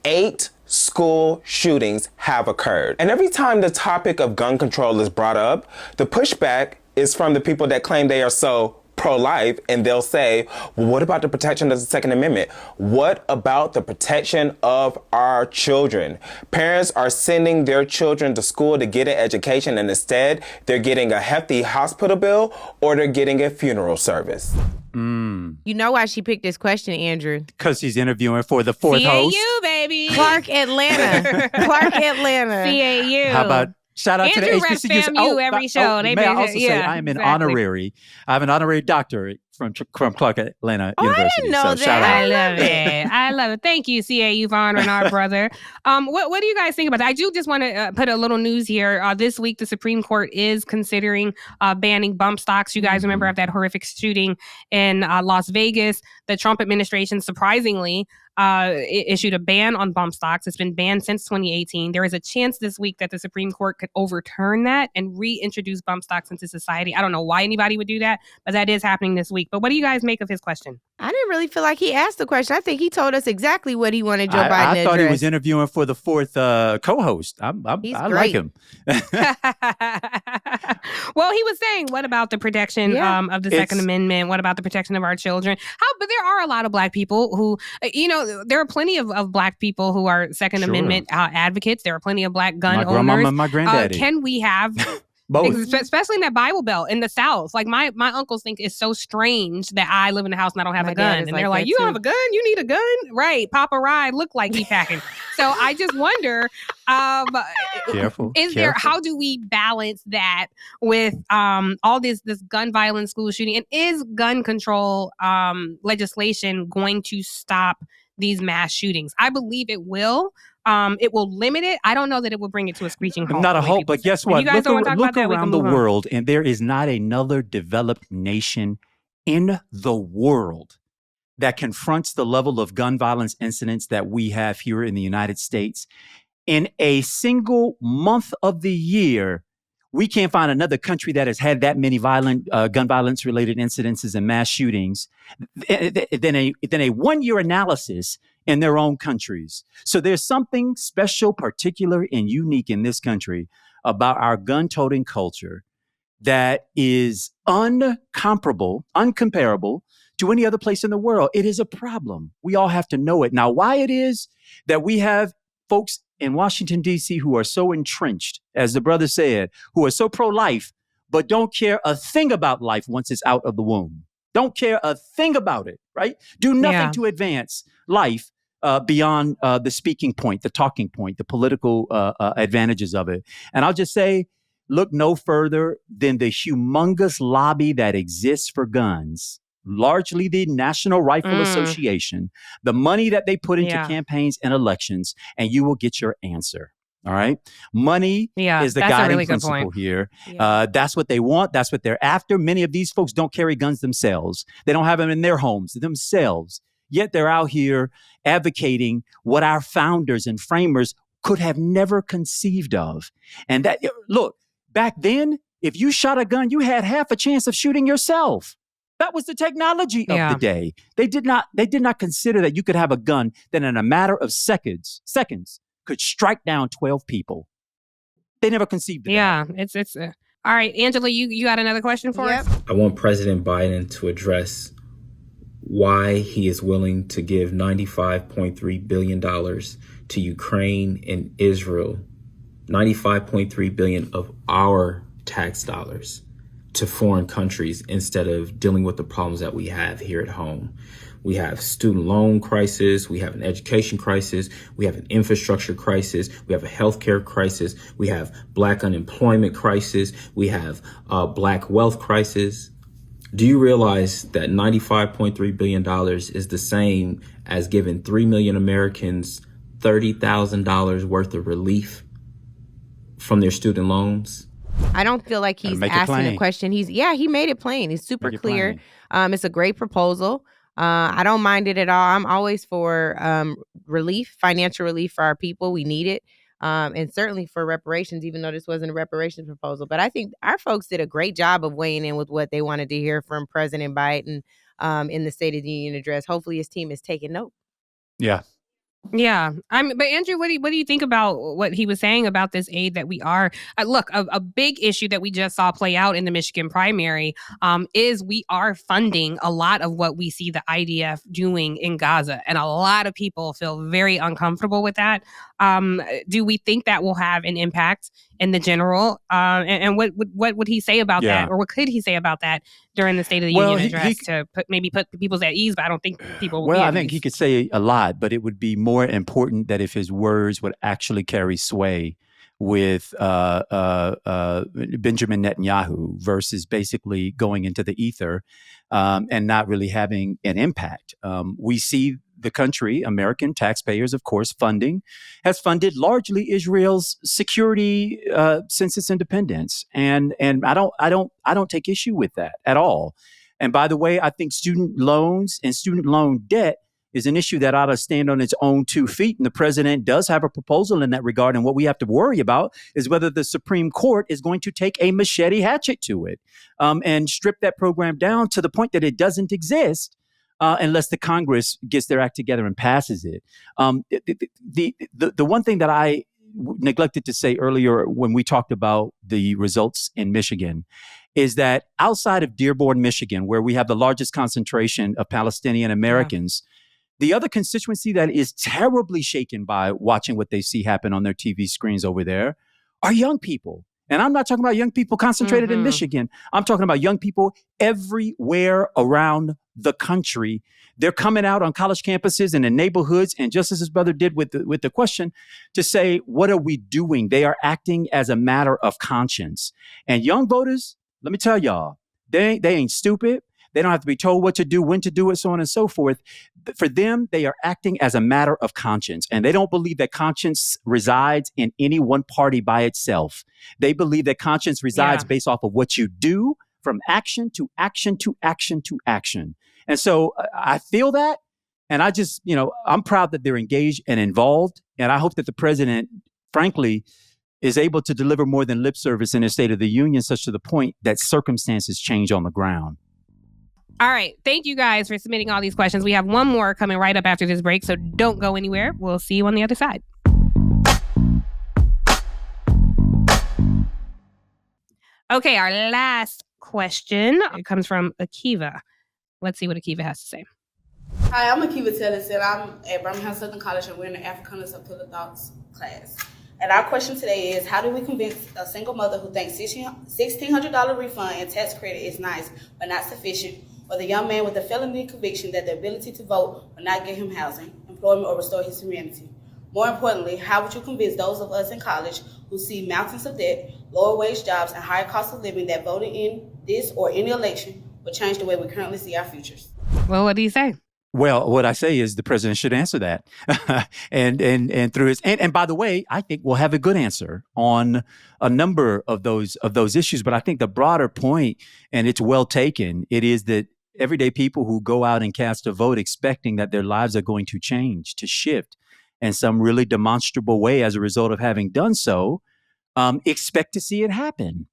8 school shootings have occurred. And every time the topic of gun control is brought up, the pushback is from the people that claim they are so pro-life, and they'll say, well, what about the protection of the Second Amendment? What about the protection of our children? Parents are sending their children to school to get an education, and instead they're getting a hefty hospital bill or they're getting a funeral service.
You know why she picked this question, Andrew?
Because she's interviewing for the fourth host.
CAU, baby.
Clark Atlanta.
CAU.
How about shout out
Andrew
to the HBCUs.
every show.
May I also say I am an honorary. I have an honorary doctorate from Clark Atlanta University.
I didn't know
so
that.
Shout out.
I love it. Thank you, CAU, for honoring our brother. What do you guys think about that? I do just want to put a little news here. This week, the Supreme Court is considering banning bump stocks. You guys remember after that horrific shooting in Las Vegas, the Trump administration surprisingly issued a ban on bump stocks. It's been banned since 2018. There is a chance this week that the Supreme Court could overturn that and reintroduce bump stocks into society. I don't know why anybody would do that, but that is happening this week. But what do you guys make of his question?
I didn't really feel like he asked the question. I think he told us exactly what he wanted Joe Biden to address.
I thought he was interviewing for the fourth co-host. I like him.
Well, he was saying, what about the protection of the Second Amendment? What about the protection of our children? But there are a lot of Black people who, there are plenty of Black people who are Second Amendment advocates. There are plenty of Black gun owners. My grandma and my granddaddy. Can we have... Both. Especially in that Bible Belt in the South. Like my uncles think it's so strange that I live in a house and I don't have a gun. And they're like, you don't have a gun? You need a gun? Right. Papa Ride look like he packing. So I just wonder, there, how do we balance that with all this gun violence, school shooting? And is gun control legislation going to stop these mass shootings? I believe it will. It will limit it. I don't know that it will bring it to a screeching halt.
Not a halt, but guess what?
If you guys don't want to talk about that, we can
around the
move on.
world, and there is not another developed nation in the world that confronts the level of gun violence incidents that we have here in the United States. In a single month of the year, we can't find another country that has had that many violent gun violence related incidences and mass shootings than a 1 year analysis in their own countries. So there's something special, particular, and unique in this country about our gun-toting culture that is uncomparable to any other place in the world. It is a problem. We all have to know it. Now, why it is that we have folks in Washington, D.C. who are so entrenched, as the brother said, who are so pro-life, but don't care a thing about life once it's out of the womb. Don't care a thing about it, right? Do nothing to advance life beyond the speaking point, the talking point, the political advantages of it. And I'll just say, look no further than the humongous lobby that exists for guns, largely the National Rifle Association, the money that they put into campaigns and elections, and you will get your answer. All right. Money is the guiding principle here. That's what they want. That's what they're after. Many of these folks don't carry guns themselves. They don't have them in their homes themselves. Yet they're out here advocating what our founders and framers could have never conceived of. And that, look, back then, if you shot a gun, you had half a chance of shooting yourself. That was the technology of the day. They did not consider that you could have a gun that in a matter of seconds could strike down 12 people. They never conceived of that.
It's all right, Angela, you got another question for us?
I want President Biden to address why he is willing to give $95.3 billion to Ukraine and Israel, $95.3 billion of our tax dollars, to foreign countries instead of dealing with the problems that we have here at home. We have student loan crisis. We have an education crisis. We have an infrastructure crisis. We have a healthcare crisis. We have Black unemployment crisis. We have Black wealth crisis. Do you realize that $95.3 billion is the same as giving 3 million Americans $30,000 worth of relief from their student loans?
I don't feel like he's asking a question. He made it plain. It's super clear. It's a great proposal. I don't mind it at all. I'm always for relief, financial relief for our people. We need it. And certainly for reparations, even though this wasn't a reparations proposal. But I think our folks did a great job of weighing in with what they wanted to hear from President Biden in the State of the Union address. Hopefully his team is taking note.
Yeah.
Yeah. But Andrew, what do you think about what he was saying about this aid that we are? Look, a big issue that we just saw play out in the Michigan primary is we are funding a lot of what we see the IDF doing in Gaza. And a lot of people feel very uncomfortable with that. Do we think that will have an impact in the general? And what would he say about that? Or what could he say about that during the State of the Union address to put people at ease? But I don't think people will. Well,
I think he could say a lot, but it would be more important that if his words would actually carry sway with Benjamin Netanyahu versus basically going into the ether and not really having an impact. We see the country, American taxpayers, of course, has funded largely Israel's security since its independence, and I don't take issue with that at all. And by the way, I think student loans and student loan debt is an issue that ought to stand on its own 2 feet. And the president does have a proposal in that regard. And what we have to worry about is whether the Supreme Court is going to take a machete hatchet to it and strip that program down to the point that it doesn't exist unless the Congress gets their act together and passes it. The one thing that I neglected to say earlier when we talked about the results in Michigan is that outside of Dearborn, Michigan, where we have the largest concentration of Palestinian Americans, the other constituency that is terribly shaken by watching what they see happen on their TV screens over there are young people. And I'm not talking about young people concentrated in Michigan. I'm talking about young people everywhere around the country. They're coming out on college campuses and in neighborhoods. And just as his brother did with the question, to say, what are we doing? They are acting as a matter of conscience. And young voters, let me tell y'all, they ain't stupid. They don't have to be told what to do, when to do it, so on and so forth. For them, they are acting as a matter of conscience, and they don't believe that conscience resides in any one party by itself. They believe that conscience resides based off of what you do from action to action to action to action. And so I feel that. And I just, I'm proud that they're engaged and involved. And I hope that the president, frankly, is able to deliver more than lip service in his State of the Union, such to the point that circumstances change on the ground.
All right. Thank you guys for submitting all these questions. We have one more coming right up after this break, so don't go anywhere. We'll see you on the other side. Okay, our last question comes from Akiva. Let's see what Akiva has to say.
Hi, I'm Akiva Tellis, and I'm at Birmingham Southern College, and we're in the Africanus of Pillar Thoughts class. And our question today is, how do we convince a single mother who thinks $1,600 refund and tax credit is nice but not sufficient, or the young man with a felony conviction that the ability to vote will not get him housing, employment, or restore his humanity? More importantly, how would you convince those of us in college who see mountains of debt, lower wage jobs, and higher cost of living that voting in this or any election will change the way we currently see our futures?
Well, what do you say?
Well, what I say is the president should answer that, and through his and by the way, I think we'll have a good answer on a number of those issues. But I think the broader point, and it's well taken, it is that everyday people who go out and cast a vote expecting that their lives are going to change, to shift in some really demonstrable way as a result of having done so, expect to see it happen.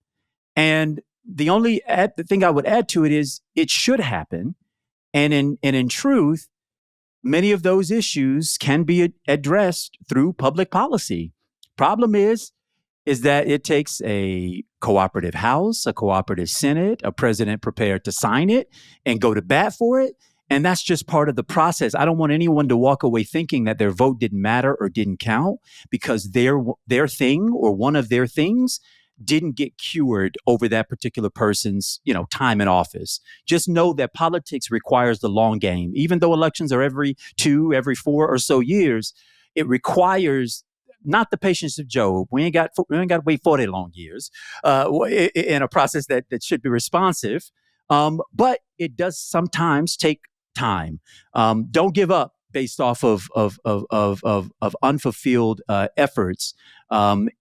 And the thing I would add to it is it should happen. And in truth, many of those issues can be addressed through public policy. Problem is that it takes a cooperative House, a cooperative Senate, a president prepared to sign it and go to bat for it. And that's just part of the process. I don't want anyone to walk away thinking that their vote didn't matter or didn't count because their thing or one of their things didn't get cured over that particular person's, time in office. Just know that politics requires the long game. Even though elections are every 4 or so years, it requires not the patience of Job. We ain't got to wait 40 long years in a process that should be responsive. But it does sometimes take time. Don't give up based off of unfulfilled efforts.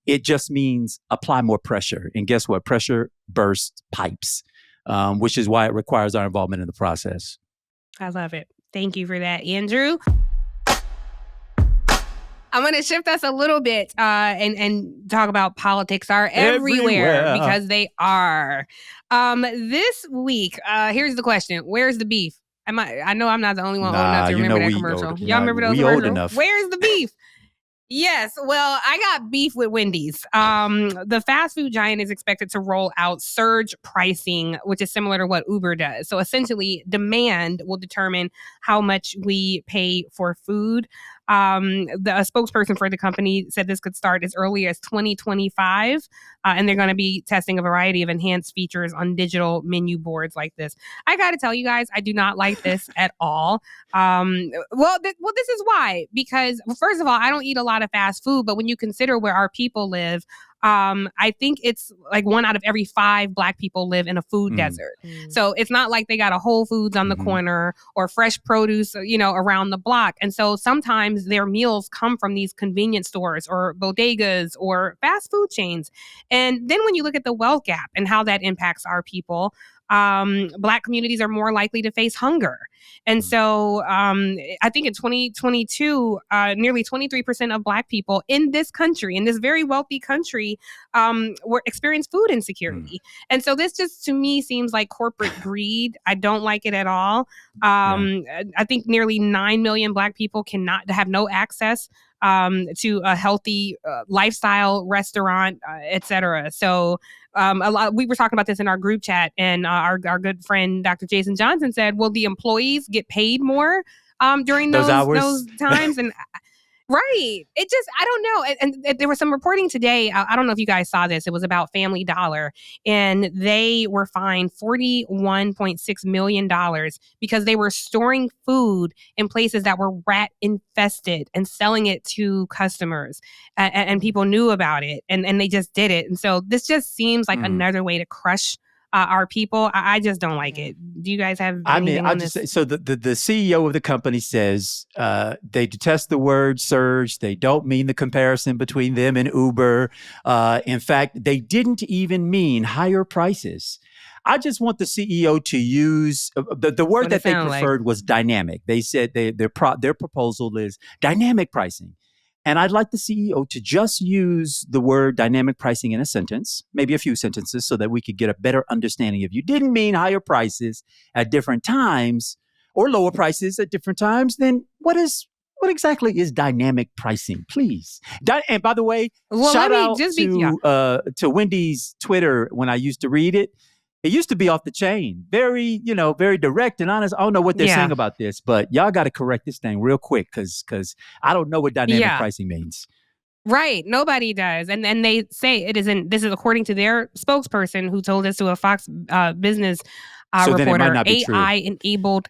It just means apply more pressure. And guess what? Pressure bursts pipes, which is why it requires our involvement in the process.
I love it. Thank you for that, Andrew. I'm going to shift us a little bit and talk about politics are everywhere because they are. This week, here's the question. Where's the beef? I know I'm not the only one old enough to remember that commercial. Y'all remember those commercials? Where's the beef? Yes. Well, I got beef with Wendy's. The fast food giant is expected to roll out surge pricing, which is similar to what Uber does. So essentially, demand will determine how much we pay for food. A spokesperson for the company said this could start as early as 2025, and they're going to be testing a variety of enhanced features on digital menu boards like this. I got to tell you guys, I do not like this at all. Well, this is why. Because, first of all, I don't eat a lot of fast food, but when you consider where our people live, I think it's like 1 out of every 5 Black people live in a food desert. So it's not like they got a Whole Foods on the corner or fresh produce, around the block. And so sometimes their meals come from these convenience stores or bodegas or fast food chains. And then when you look at the wealth gap and how that impacts our people, Black communities are more likely to face hunger. And so I think in 2022, nearly 23% of Black people in this country, in this very wealthy country, experienced food insecurity. And so this just, to me, seems like corporate greed. I don't like it at all. I think nearly 9 million Black people have no access to a healthy lifestyle, restaurant, et cetera. So we were talking about this in our group chat, and our good friend, Dr. Jason Johnson, said, will the employees get paid more during those times? And right. It just, I don't know. And there was some reporting today. I don't know if you guys saw this. It was about Family Dollar, and they were fined $41.6 million because they were storing food in places that were rat infested and selling it to customers. And people knew about it, and they just did it. And so this just seems like another way to crush our people. I just don't like it. Do you guys have anything on this?
So the CEO of the company says they detest the word surge. They don't mean the comparison between them and Uber. In fact, they didn't even mean higher prices. I just want the CEO to use the word that they preferred was dynamic. They said their proposal is dynamic pricing. And I'd like the CEO to just use the word dynamic pricing in a sentence, maybe a few sentences, so that we could get a better understanding. If you didn't mean higher prices at different times or lower prices at different times, then what exactly is dynamic pricing, please? And by the way, shout out to Wendy's Twitter when I used to read it. It used to be off the chain, very direct and honest. I don't know what they're saying about this, but y'all got to correct this thing real quick because I don't know what dynamic pricing means.
Right. Nobody does. And they say it isn't. This is according to their spokesperson who told us to a Fox Business reporter, AI-enabled.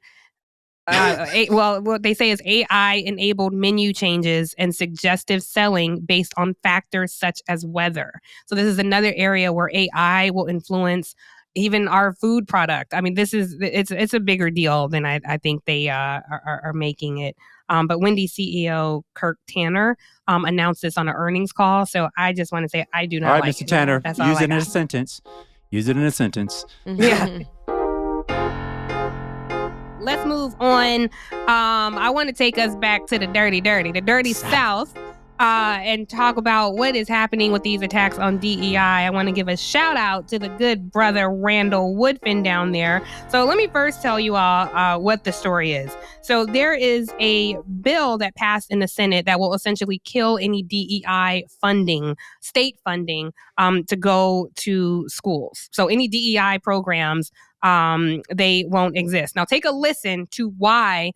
What they say is AI-enabled menu changes and suggestive selling based on factors such as weather. So this is another area where AI will influence even our food product. I mean, it's a bigger deal than I think they are making it. But Wendy CEO Kirk Tanner announced this on an earnings call. So I just want to say I do not like it.
All right, Mr. Tanner, use it in a sentence. Use it in a sentence.
Yeah. Let's move on. I want to take us back to the dirty South, and talk about what is happening with these attacks on DEI. I want to give a shout out to the good brother Randall Woodfin down there. So let me first tell you all what the story is. So there is a bill that passed in the Senate that will essentially kill any DEI funding, state funding, to go to schools. So any DEI programs, they won't exist. Now take a listen to why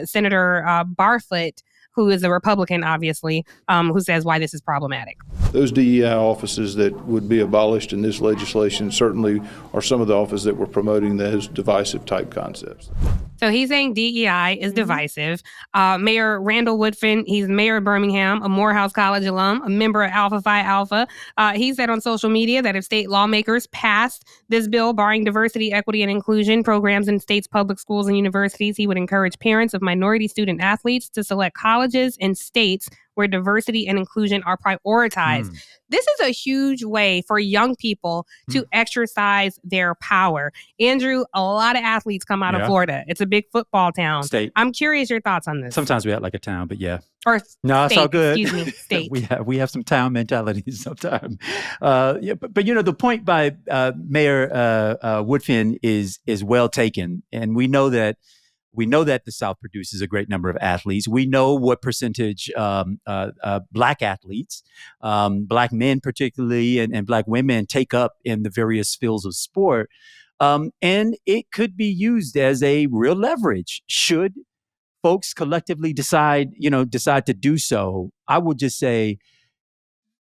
Senator Barfoot, who is a Republican, obviously, who says why this is problematic.
Those DEI offices that would be abolished in this legislation certainly are some of the offices that were promoting those divisive type concepts.
So he's saying DEI is divisive. Mayor Randall Woodfin, he's mayor of Birmingham, a Morehouse College alum, a member of Alpha Phi Alpha. He said on social media that if state lawmakers passed this bill barring diversity, equity, and inclusion programs in states' public schools and universities, he would encourage parents of minority student athletes to select colleges in states where diversity and inclusion are prioritized. This is a huge way for young people to exercise their power. Andrew, a lot of athletes come out of Florida. It's a big football town.
State.
I'm curious your thoughts on this.
Sometimes we act like a town, but yeah.
Or
no,
state,
it's all good.
Excuse me, state.
we have some town mentality sometimes. But the point by Mayor Woodfin is well taken, and we know that the South produces a great number of athletes. We know what percentage Black athletes, Black men particularly, and Black women take up in the various fields of sport. And it could be used as a real leverage should folks collectively decide to do so. I would just say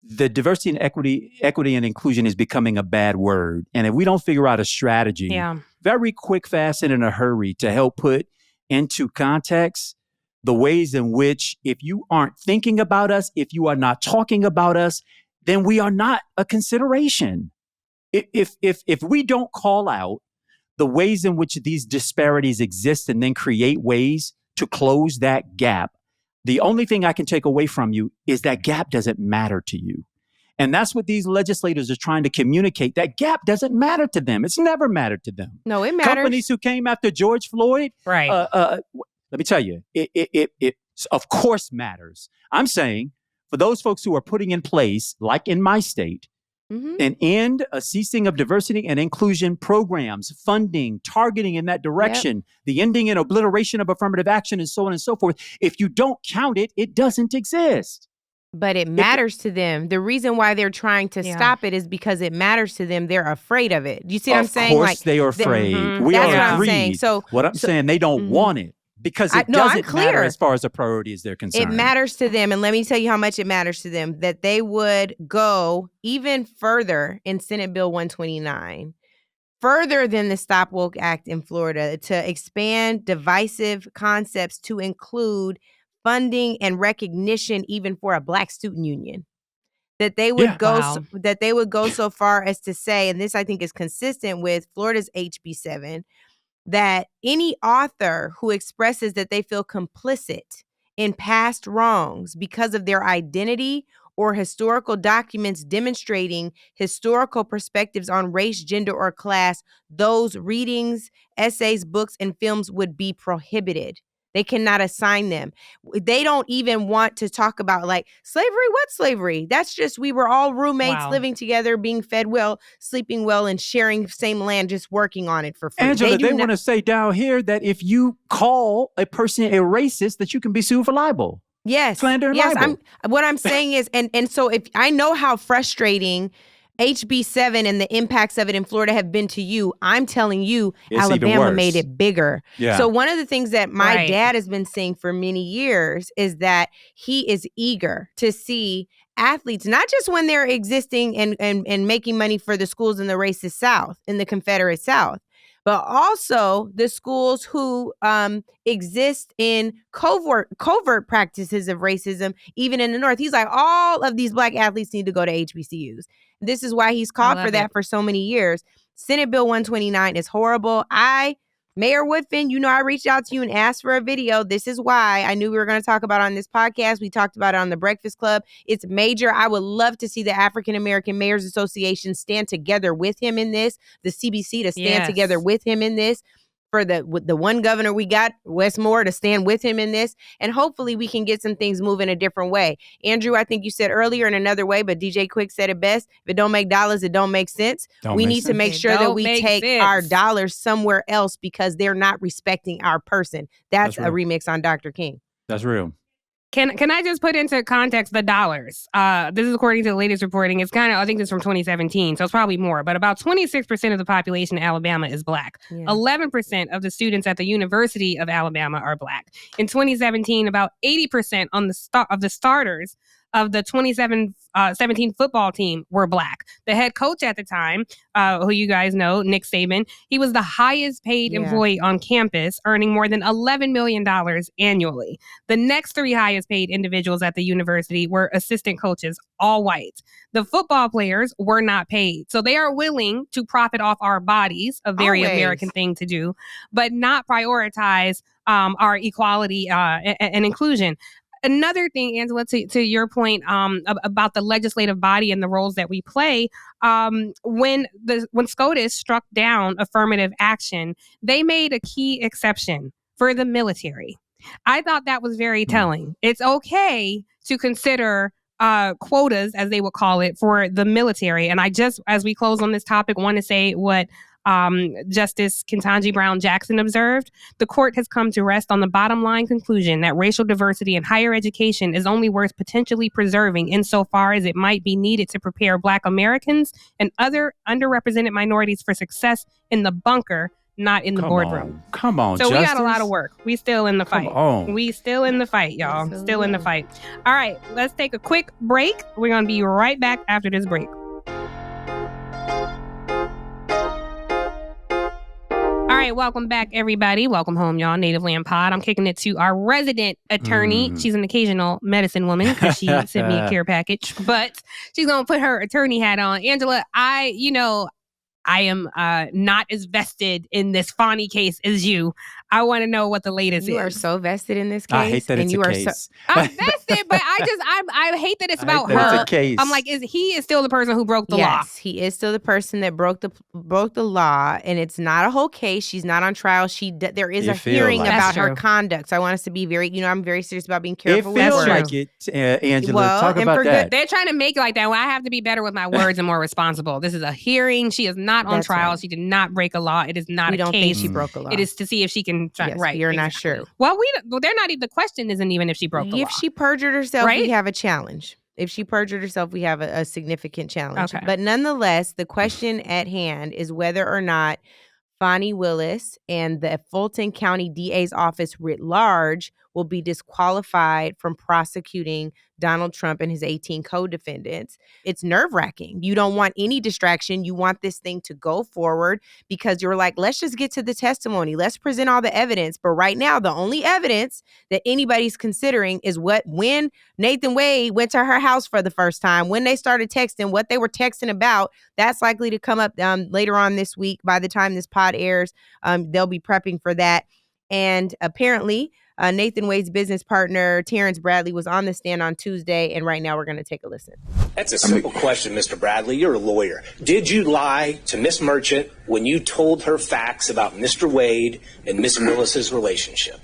the diversity and equity and inclusion is becoming a bad word. And if we don't figure out a strategy, very quick, fast, and in a hurry to help put into context the ways in which if you aren't thinking about us, if you are not talking about us, then we are not a consideration. If we don't call out the ways in which these disparities exist and then create ways to close that gap, the only thing I can take away from you is that gap doesn't matter to you. And that's what these legislators are trying to communicate. That gap doesn't matter to them. It's never mattered to them.
No, it matters.
Companies who came after George Floyd,
right?
Let me tell you, it of course matters. I'm saying for those folks who are putting in place, like in my state, an end, a ceasing of diversity and inclusion programs, funding, targeting in that direction, the ending and obliteration of affirmative action, and so on and so forth. If you don't count it, it doesn't exist.
But it matters to them. The reason why they're trying to stop it is because it matters to them. They're afraid of it. You see what I'm saying?
Of course they are afraid. We
that's
are
what I'm
agreed.
saying. So
what I'm saying, they don't want it. Because it doesn't matter as far as a priority as they're concerned.
It matters to them. And let me tell you how much it matters to them that they would go even further in Senate Bill 129, further than the Stop Woke Act in Florida, to expand divisive concepts to include funding and recognition even for a Black student union. that they would go
Wow.
that they would go so far as to say, and this I think is consistent with Florida's HB 7, that any author who expresses that they feel complicit in past wrongs because of their identity or historical documents demonstrating historical perspectives on race, gender, or class, those readings, essays, books, and films would be prohibited. They cannot assign them. They don't even want to talk about like slavery. What slavery? That's just we were all roommates
Wow.
living together, being fed well, sleeping well, and sharing same land, just working on it for free.
Angela, they want to say down here that if you call a person a racist, that you can be sued for libel.
Yes.
Slander and
yes.
libel.
What I'm saying is, and so if I know how frustrating HB 7 and the impacts of it in Florida have been to you, I'm telling you,
It's even
Alabama
worse.
made it bigger.
Yeah.
So one of the things that my
Right.
dad has been saying for many years is that he is eager to see athletes, not just when they're existing and making money for the schools in the racist South, in the Confederate South, but also the schools who exist in covert practices of racism, even in the North. He's like, all of these Black athletes need to go to HBCUs. This is why he's called for that for so many years. Senate Bill 129 is horrible. Mayor Woodfin, I reached out to you and asked for a video. This is why I knew we were going to talk about it on this podcast. We talked about it on the Breakfast Club. It's major. I would love to see the African American Mayors Association stand together with him in this, the CBC to stand together with him in this. For the one governor we got, Wes Moore, to stand with him in this. And hopefully we can get some things moving a different way. Andrew, I think you said earlier in another way, but DJ Quick said it best. If it don't make dollars, it don't make sense. We need to make sure that we take our dollars somewhere else because they're not respecting our person. That's a remix on Dr. King.
That's real.
Can I just put into context the dollars? This is according to the latest reporting. It's I think this is from 2017, so it's probably more. But about 26% of the population in Alabama is Black. 11% of the students at the University of Alabama are Black. In 2017, about 80% of the starters of the 2017 football team were Black. The head coach at the time, who you guys know, Nick Saban, he was the highest paid employee on campus, earning more than $11 million annually. The next three highest paid individuals at the university were assistant coaches, all white. The football players were not paid. So they are willing to profit off our bodies, a very American thing to do, but not prioritize our equality and inclusion. Another thing, Angela, to your point about the legislative body and the roles that we play, when SCOTUS struck down affirmative action, they made a key exception for the military. I thought that was very telling. It's okay to consider quotas, as they would call it, for the military. And I just, as we close on this topic, want to say what Justice Ketanji Brown Jackson observed. The court has come to rest on the bottom line conclusion that racial diversity in higher education is only worth potentially preserving insofar as it might be needed to prepare Black Americans and other underrepresented minorities for success in the bunker, not in the boardroom.
Come on,
So
Justice.
we got a lot of work. We still in the fight. We still in the fight, y'all. Still in the fight. All right, let's take a quick break. We're going to be right back after this break. All right, welcome back, everybody. Welcome home, y'all. Native Land Pod. I'm kicking it to our resident attorney. She's an occasional medicine woman because she sent me a care package, but she's going to put her attorney hat on. Angela, I am not as vested in this Fani case as you. I want to know what the latest is.
You are so vested in this case.
I hate that
and
it's
you
a
are
case.
I'm vested, but I hate that it's about
that
her.
it's a case.
I'm like, he is still the person who broke the law.
Yes, he is still the person that broke the law, and it's not a whole case. She's not on trial. There is a hearing about her conduct. So I want us to be very, I'm very serious about being careful with
feels
words.
like it, Angela. Talk
and
about
for
that.
They're trying to make it like that. Well, I have to be better with my words and more responsible. This is a hearing. She is not on trial. Right. She did not break a law. It is not a case. We don't
think she broke a law.
It is to see if she can. Right.
You're not sure.
Well, they're not even. The question isn't even if she broke the law.
If she perjured herself, we have a challenge. If she perjured herself, we have a significant challenge.
Okay.
But nonetheless, the question at hand is whether or not Fani Willis and the Fulton County DA's office writ large will be disqualified from prosecuting Donald Trump and his 18 co-defendants. It's nerve-wracking. You don't want any distraction. You want this thing to go forward because you're like, let's just get to the testimony. Let's present all the evidence. But right now, the only evidence that anybody's considering is when Nathan Wade went to her house for the first time, when they started texting, what they were texting about. That's likely to come up later on this week. By the time this pod airs, they'll be prepping for that. And apparently, Nathan Wade's business partner, Terrence Bradley, was on the stand on Tuesday. And right now we're going to take a listen.
That's a simple question, Mr. Bradley. You're a lawyer. Did you lie to Miss Merchant when you told her facts about Mr. Wade and Miss Willis's relationship?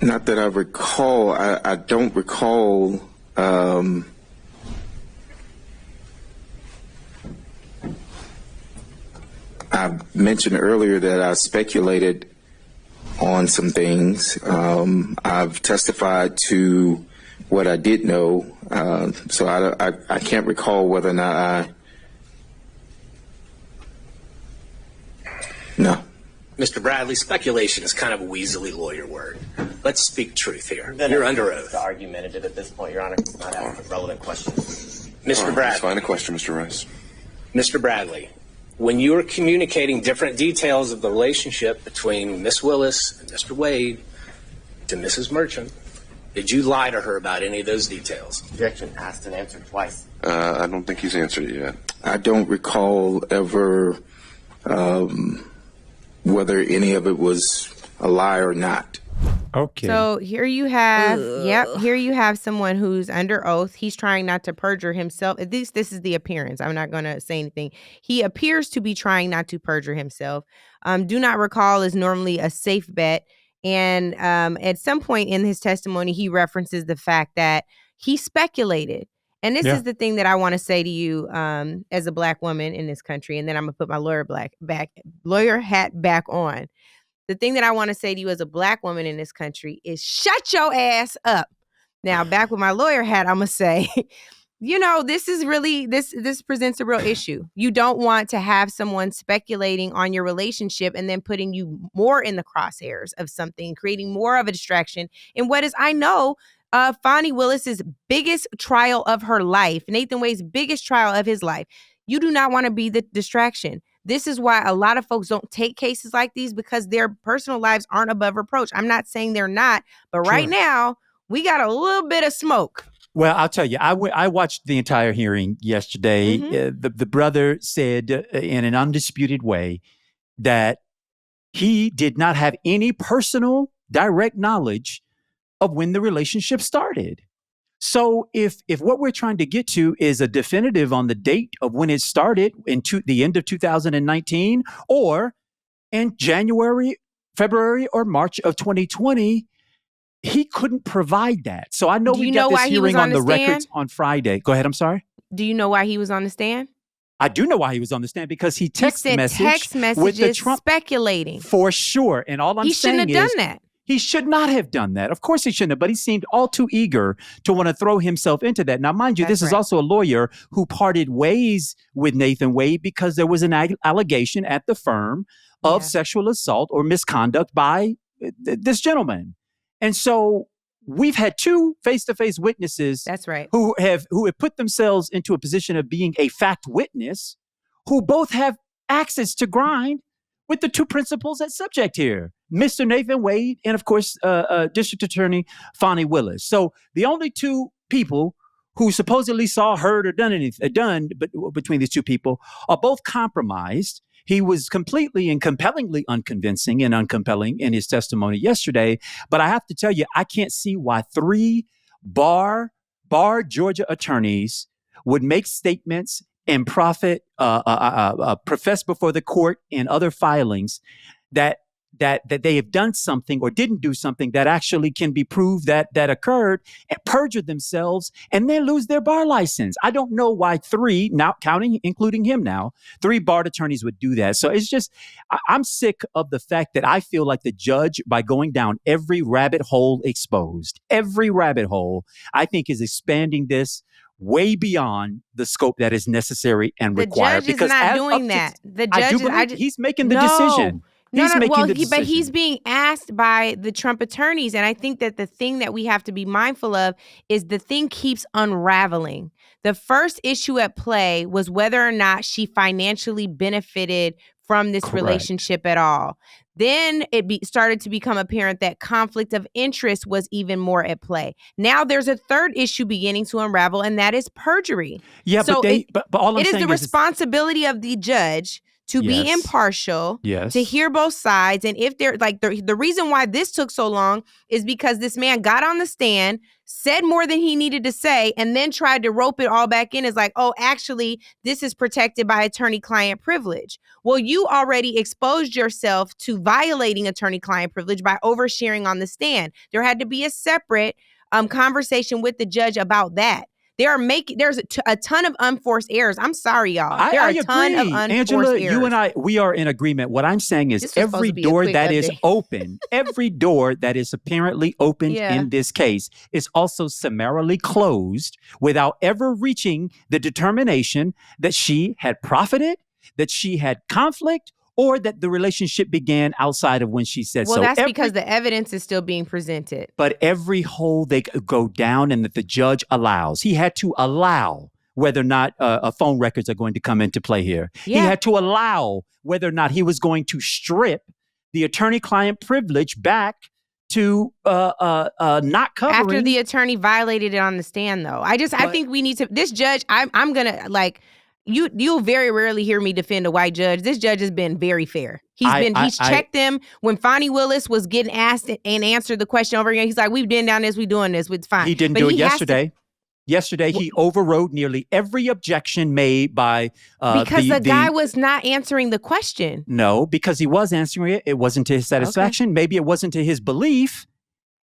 Not that I recall. I don't recall. I mentioned earlier that I speculated on some things. I've testified to what I did know, so I can't recall whether or not No.
Mr. Bradley, speculation is kind of a weaselly lawyer word. Let's speak truth here. You're under oath.
Argumentative at this point, Your Honor. Not asking relevant questions.
Mr. Bradley.
Find a question, Mr. Rice.
Mr. Bradley, when you were communicating different details of the relationship between Miss Willis and Mr. Wade to Mrs. Merchant, did you lie to her about any of those details?
Objection. Asked and answered twice.
I don't think he's answered it yet.
I don't recall ever whether any of it was a lie or not.
Okay.
So here you have, here you have someone who's under oath. He's trying not to perjure himself. At least this is the appearance. I'm not going to say anything. He appears to be trying not to perjure himself. Do not recall is normally a safe bet. And at some point in his testimony, he references the fact that he speculated. And this is the thing that I want to say to you as a Black woman in this country. And then I'm going to put my lawyer hat back on. The thing that I want to say to you as a Black woman in this country is shut your ass up. Now, back with my lawyer hat, I'm going to say, you know, this is really, this presents a real issue. You don't want to have someone speculating on your relationship and then putting you more in the crosshairs of something, creating more of a distraction in what is, I know, Fani Willis's biggest trial of her life, Nathan Wade's biggest trial of his life. You do not want to be the distraction. This is why a lot of folks don't take cases like these because their personal lives aren't above reproach. I'm not saying they're not, but right now we got a little bit of smoke.
Well, I'll tell you, I watched the entire hearing yesterday. The brother said in an undisputed way that he did not have any personal direct knowledge of when the relationship started. So if what we're trying to get to is a definitive on the date of when it started the end of 2019 or in January, February, or March of 2020, he couldn't provide that. So I know we got this hearing on the records on Friday. Go ahead. I'm sorry.
Do you know why he was on the stand?
I do know why he was on the stand because he text messages
with the Trump speculating
for sure. And all I'm saying is
he shouldn't have done that.
He should not have done that. Of course he shouldn't have, but he seemed all too eager to want to throw himself into that. Now, mind you, this is also a lawyer who parted ways with Nathan Wade because there was an allegation at the firm of sexual assault or misconduct by this gentleman. And so we've had two face-to-face witnesses who have put themselves into a position of being a fact witness who both have access to grind with the two principals at subject here, Mr. Nathan Wade and, of course, District Attorney Fani Willis. So the only two people who supposedly saw, heard, or done between these two people are both compromised. He was completely and compellingly unconvincing and uncompelling in his testimony yesterday. But I have to tell you, I can't see why three bar Georgia attorneys would make statements and profess before the court in other filings that they have done something or didn't do something that actually can be proved that occurred and perjure themselves and then lose their bar license. I don't know why three, now including him now, three bar attorneys would do that. So it's just, I'm sick of the fact that I feel like the judge, by going down every rabbit hole exposed, every rabbit hole, I think is expanding this way beyond the scope that is necessary and required.
The judge is not doing that. The judge
he's making the decision. He's making the decision.
But he's being asked by the Trump attorneys. And I think that the thing that we have to be mindful of is the thing keeps unraveling. The first issue at play was whether or not she financially benefited from this relationship at all. Then it started to become apparent that conflict of interest was even more at play. Now there's a third issue beginning to unravel, and that is perjury.
Yeah,
so
but all I'm saying is
it is the responsibility of the judge to be impartial, to hear both sides. And if they're like the reason why this took so long is because this man got on the stand, said more than he needed to say, and then tried to rope it all back in as like, oh, actually, this is protected by attorney-client privilege. Well, you already exposed yourself to violating attorney-client privilege by oversharing on the stand. There had to be a separate conversation with the judge about that. There's a ton of unforced errors. I'm sorry, y'all. There are a ton of unforced
Angela,
errors.
you and I, we are in agreement. What I'm saying is every door that is open, every door that is apparently opened in this case is also summarily closed without ever reaching the determination that she had profited, that she had conflict, or that the relationship began outside of when she said so.
Well, that's because the evidence is still being presented.
But every hole they go down and that the judge allows, he had to allow whether or not phone records are going to come into play here. Yeah. He had to allow whether or not he was going to strip the attorney-client privilege back to not covering.
After the attorney violated it on the stand, though. I think we need to, this judge, I'm going to like, You'll very rarely hear me defend a white judge. This judge has been very fair. He's checked them. When Fani Willis was getting asked and answered the question over again, he's like, we've been down this, we doing this, it's fine.
He didn't do it yesterday. Yesterday, he overrode nearly every objection made by
because the guy was not answering the question.
No, because he was answering it. It wasn't to his satisfaction. Okay. Maybe it wasn't to his belief.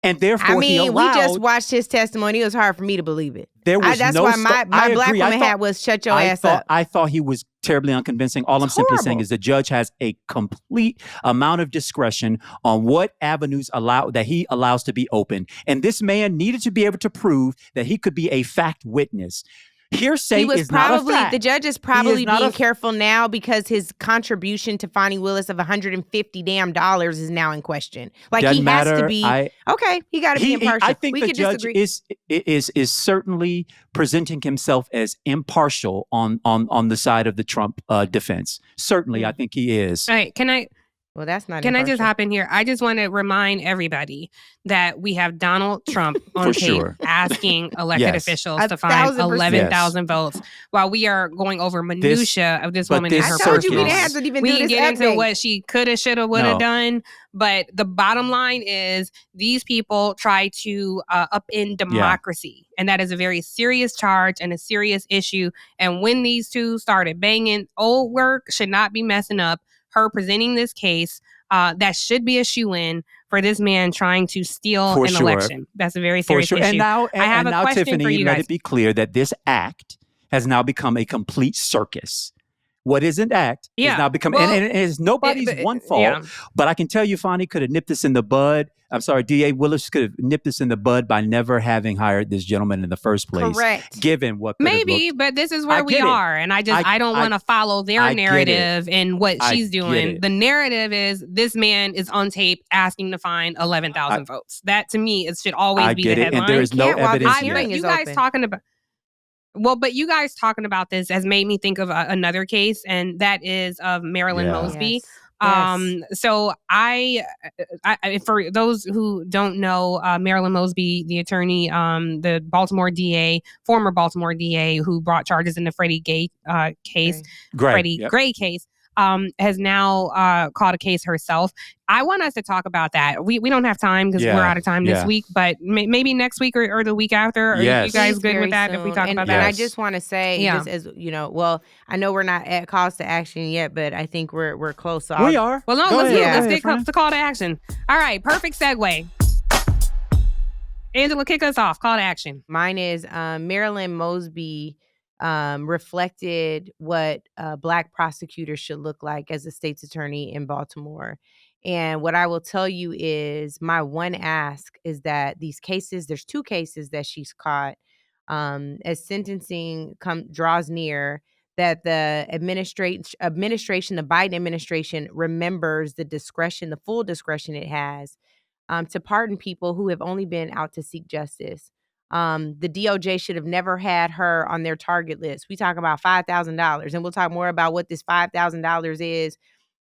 And therefore,
we just watched his testimony. It was hard for me to believe it.
That's
why my black woman hat was shut your ass up.
I thought he was terribly unconvincing. All I'm simply saying is the judge has a complete amount of discretion on what avenues that he allows to be open. And this man needed to be able to prove that he could be a fact witness. Hearsay is not a fact.
The judge is probably being careful now because his contribution to Fani Willis of $150 is now in question. Like
Doesn't
has to be okay. He got to be impartial.
I think the judge is certainly presenting himself as impartial on the side of the Trump defense. Certainly, I think he is.
All right,
well, that's not.
Can I just hop in here? I just want to remind everybody that we have Donald Trump on tape asking elected officials to find 11,000 votes while we are going over minutia of this woman and her personal. We can get into what she coulda, shoulda, woulda done. But the bottom line is these people try to upend democracy. And that is a very serious charge and a serious issue. And when these two started banging, old work should not be messing up her presenting this case that should be a shoe-in for this man trying to steal an election. That's a very serious issue.
And now,
I have a question
Tiffany,
for you guys.
Let it be clear that this act has now become a complete circus. What is an act is now become, and it is nobody's one fault. Yeah. But I can tell you, Fani could have nipped this in the bud. I'm sorry, D.A. Willis could have nipped this in the bud by never having hired this gentleman in the first place.
Correct.
Given what
maybe, but this is where we are, and I don't want to follow their narrative and what she's doing. The narrative is this man is on tape asking to find 11,000 votes. That to me, it should always be the headline.
And there is no evidence yet.
You guys talking about. Well, but you guys talking about this has made me think of another case, and that is of Marilyn Mosby. Yes. So I, for those who don't know, Marilyn Mosby, the attorney, the Baltimore DA, former Baltimore DA who brought charges in the Freddie Gray case, Gray case, has now called a case herself. I want us to talk about that. We don't have time because we're out of time this week, but maybe next week or the week after. Are you guys good with that if we talk about that?
And I just want to say, just as you know, well, I know we're not at calls to action yet, but I think we're close. So
we are.
Well, no, let's get to call to action. All right, perfect segue. Angela, kick us off. Call to action.
Mine is Marilyn Mosby reflected what Black prosecutors should look like as a state's attorney in Baltimore. And what I will tell you is my one ask is that these cases, there's two cases that she's caught as sentencing draws near, that the administration, the Biden administration, remembers the discretion, the full discretion it has to pardon people who have only been out to seek justice. The DOJ should have never had her on their target list. We talk about $5,000, and we'll talk more about what this $5,000 is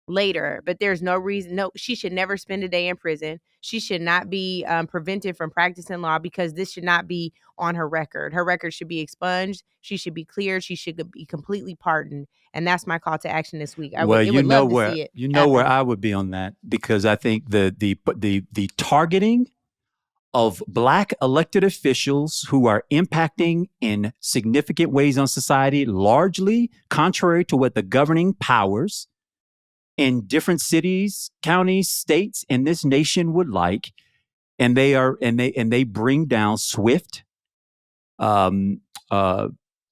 later, but there's no reason. No, she should never spend a day in prison. She should not be prevented from practicing law, because this should not be on her record. Her record should be expunged. She should be cleared. She should be completely pardoned. And that's my call to action this week. I would love to see it.
You know where I would be on that, because I think the targeting of Black elected officials who are impacting in significant ways on society, largely contrary to what the governing powers in different cities, counties, states in this nation would like, and they bring down swift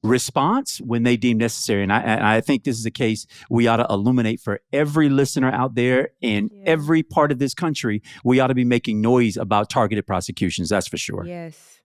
response when they deem necessary. And I think this is a case we ought to illuminate for every listener out there in every part of this country. We ought to be making noise about targeted prosecutions. That's for sure.
Yes.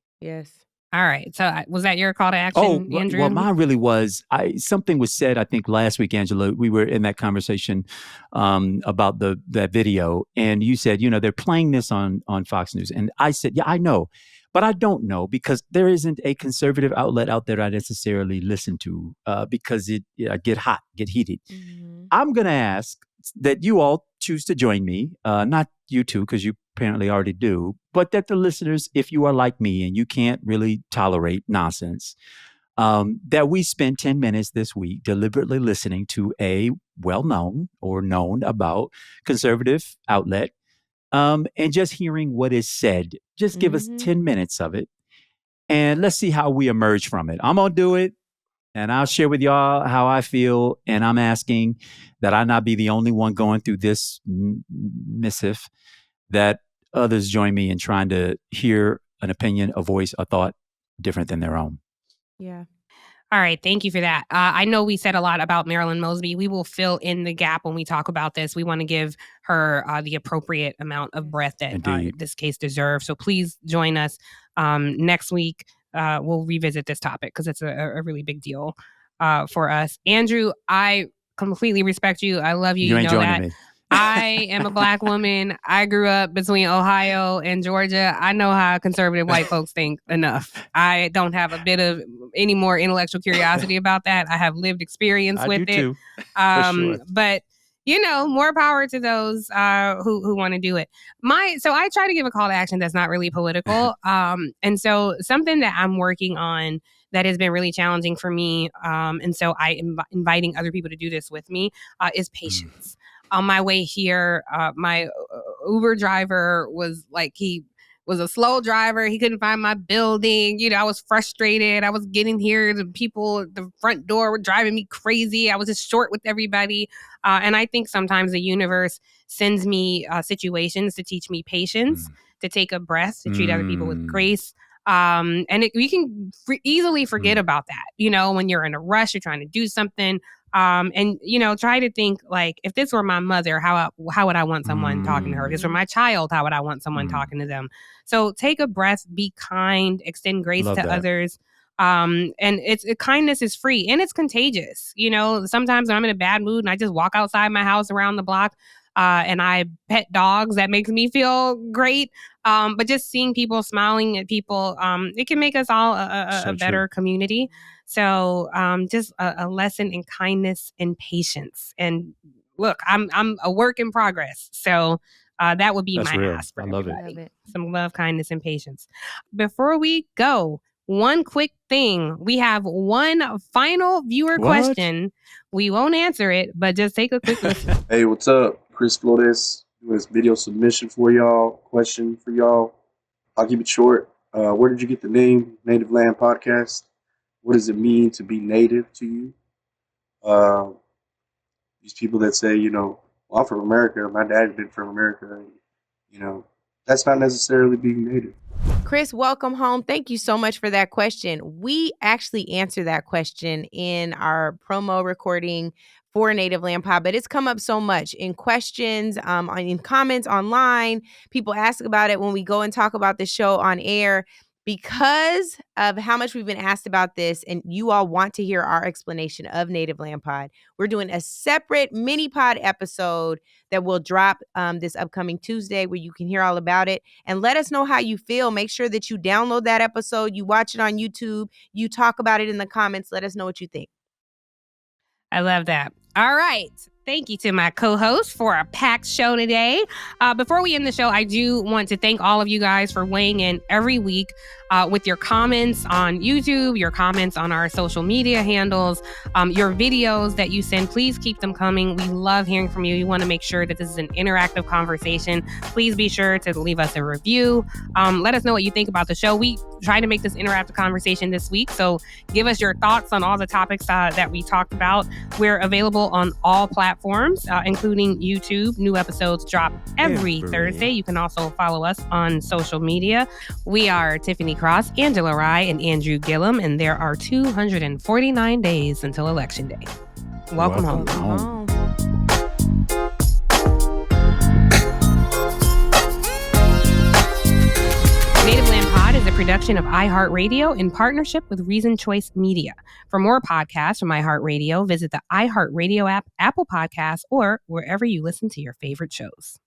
All right. So was that your call to action, Andrew?
Well, mine really was. Something was said, I think, last week, Angela. We were in that conversation about that video, and you said, they're playing this on Fox News, and I said, yeah, I know, but I don't know, because there isn't a conservative outlet out there I necessarily listen to because it get heated. Mm-hmm. I'm going to ask that you all choose to join me, not you two, because you apparently already do, but that the listeners, if you are like me and you can't really tolerate nonsense, that we spend 10 minutes this week deliberately listening to a well-known or known about conservative outlet, and just hearing what is said. Just give us 10 minutes of it, and let's see how we emerge from it. I'm going to do it, and I'll share with y'all how I feel, and I'm asking that I not be the only one going through this missive, that others join me in trying to hear an opinion, a voice, a thought different than their own.
Yeah.
All right. Thank you for that. I know we said a lot about Marilyn Mosby. We will fill in the gap when we talk about this. We want to give her the appropriate amount of breath that this case deserves. So please join us next week. We'll revisit this topic because it's a really big deal for us. Andrew, I completely respect you. I love you.
You ain't
know
joining
that.
me.
I am a Black woman. I grew up between Ohio and Georgia. I know how conservative white folks think enough. I don't have a bit of any more intellectual curiosity about that. I have lived experience with it.
Too, for sure.
But more power to those who want to do it. So I try to give a call to action that's not really political. And so something that I'm working on that has been really challenging for me, and so I am inviting other people to do this with me, is patience. On my way here, my Uber driver was he was a slow driver. He couldn't find my building. I was frustrated. I was getting here. The people at the front door were driving me crazy. I was just short with everybody. And I think sometimes the universe sends me situations to teach me patience, to take a breath, to treat other people with grace. And we can easily forget about that. When you're in a rush, you're trying to do something. And try to think, if this were my mother, how would I want someone talking to her? If this were my child, how would I want someone talking to them? So take a breath, be kind, extend grace to others. And kindness is free and it's contagious. Sometimes when I'm in a bad mood and I just walk outside my house around the block, and I pet dogs, that makes me feel great. But just seeing people smiling at people, it can make us all a better community. So just a lesson in kindness and patience. And look, I'm a work in progress. So that would be my ask for everybody.
Love it.
Some love, kindness, and patience. Before we go, one quick thing. We have one final viewer question. We won't answer it, but just take a quick listen.
Hey, what's up? Chris Flores doing this video submission for y'all. Question for y'all. I'll keep it short. Where did you get the name Native Land Podcast? What does it mean to be native to you? These people that say, well, I'm from America. My dad's been from America. That's not necessarily being native.
Chris, welcome home. Thank you so much for that question. We actually answer that question in our promo recording for Native Land Pod, but it's come up so much in questions, in comments online. People ask about it when we go and talk about the show on air. because of how much we've been asked about this and you all want to hear our explanation of Native Land Pod, we're doing a separate mini pod episode that will drop this upcoming Tuesday where you can hear all about it. And let us know how you feel. Make sure that you download that episode, you watch it on YouTube, you talk about it in the comments. Let us know what you think.
I love that. All right. Thank you to my co-host for a packed show today. Before we end the show, I do want to thank all of you guys for weighing in every week with your comments on YouTube, your comments on our social media handles, your videos that you send. Please keep them coming. We love hearing from you. We want to make sure that this is an interactive conversation. Please be sure to leave us a review. Let us know what you think about the show. We try to make this interactive conversation this week, so give us your thoughts on all the topics that we talked about. We're available on all platforms, including YouTube. New episodes drop every Thursday. You can also follow us on social media. We are Tiffany Cross, Angela Rye, and Andrew Gillum, and there are 249 days until Election Day. Welcome home. Native Land Pod is a production of iHeartRadio in partnership with Reason Choice Media. For more podcasts from iHeartRadio, visit the iHeartRadio app, Apple Podcasts, or wherever you listen to your favorite shows.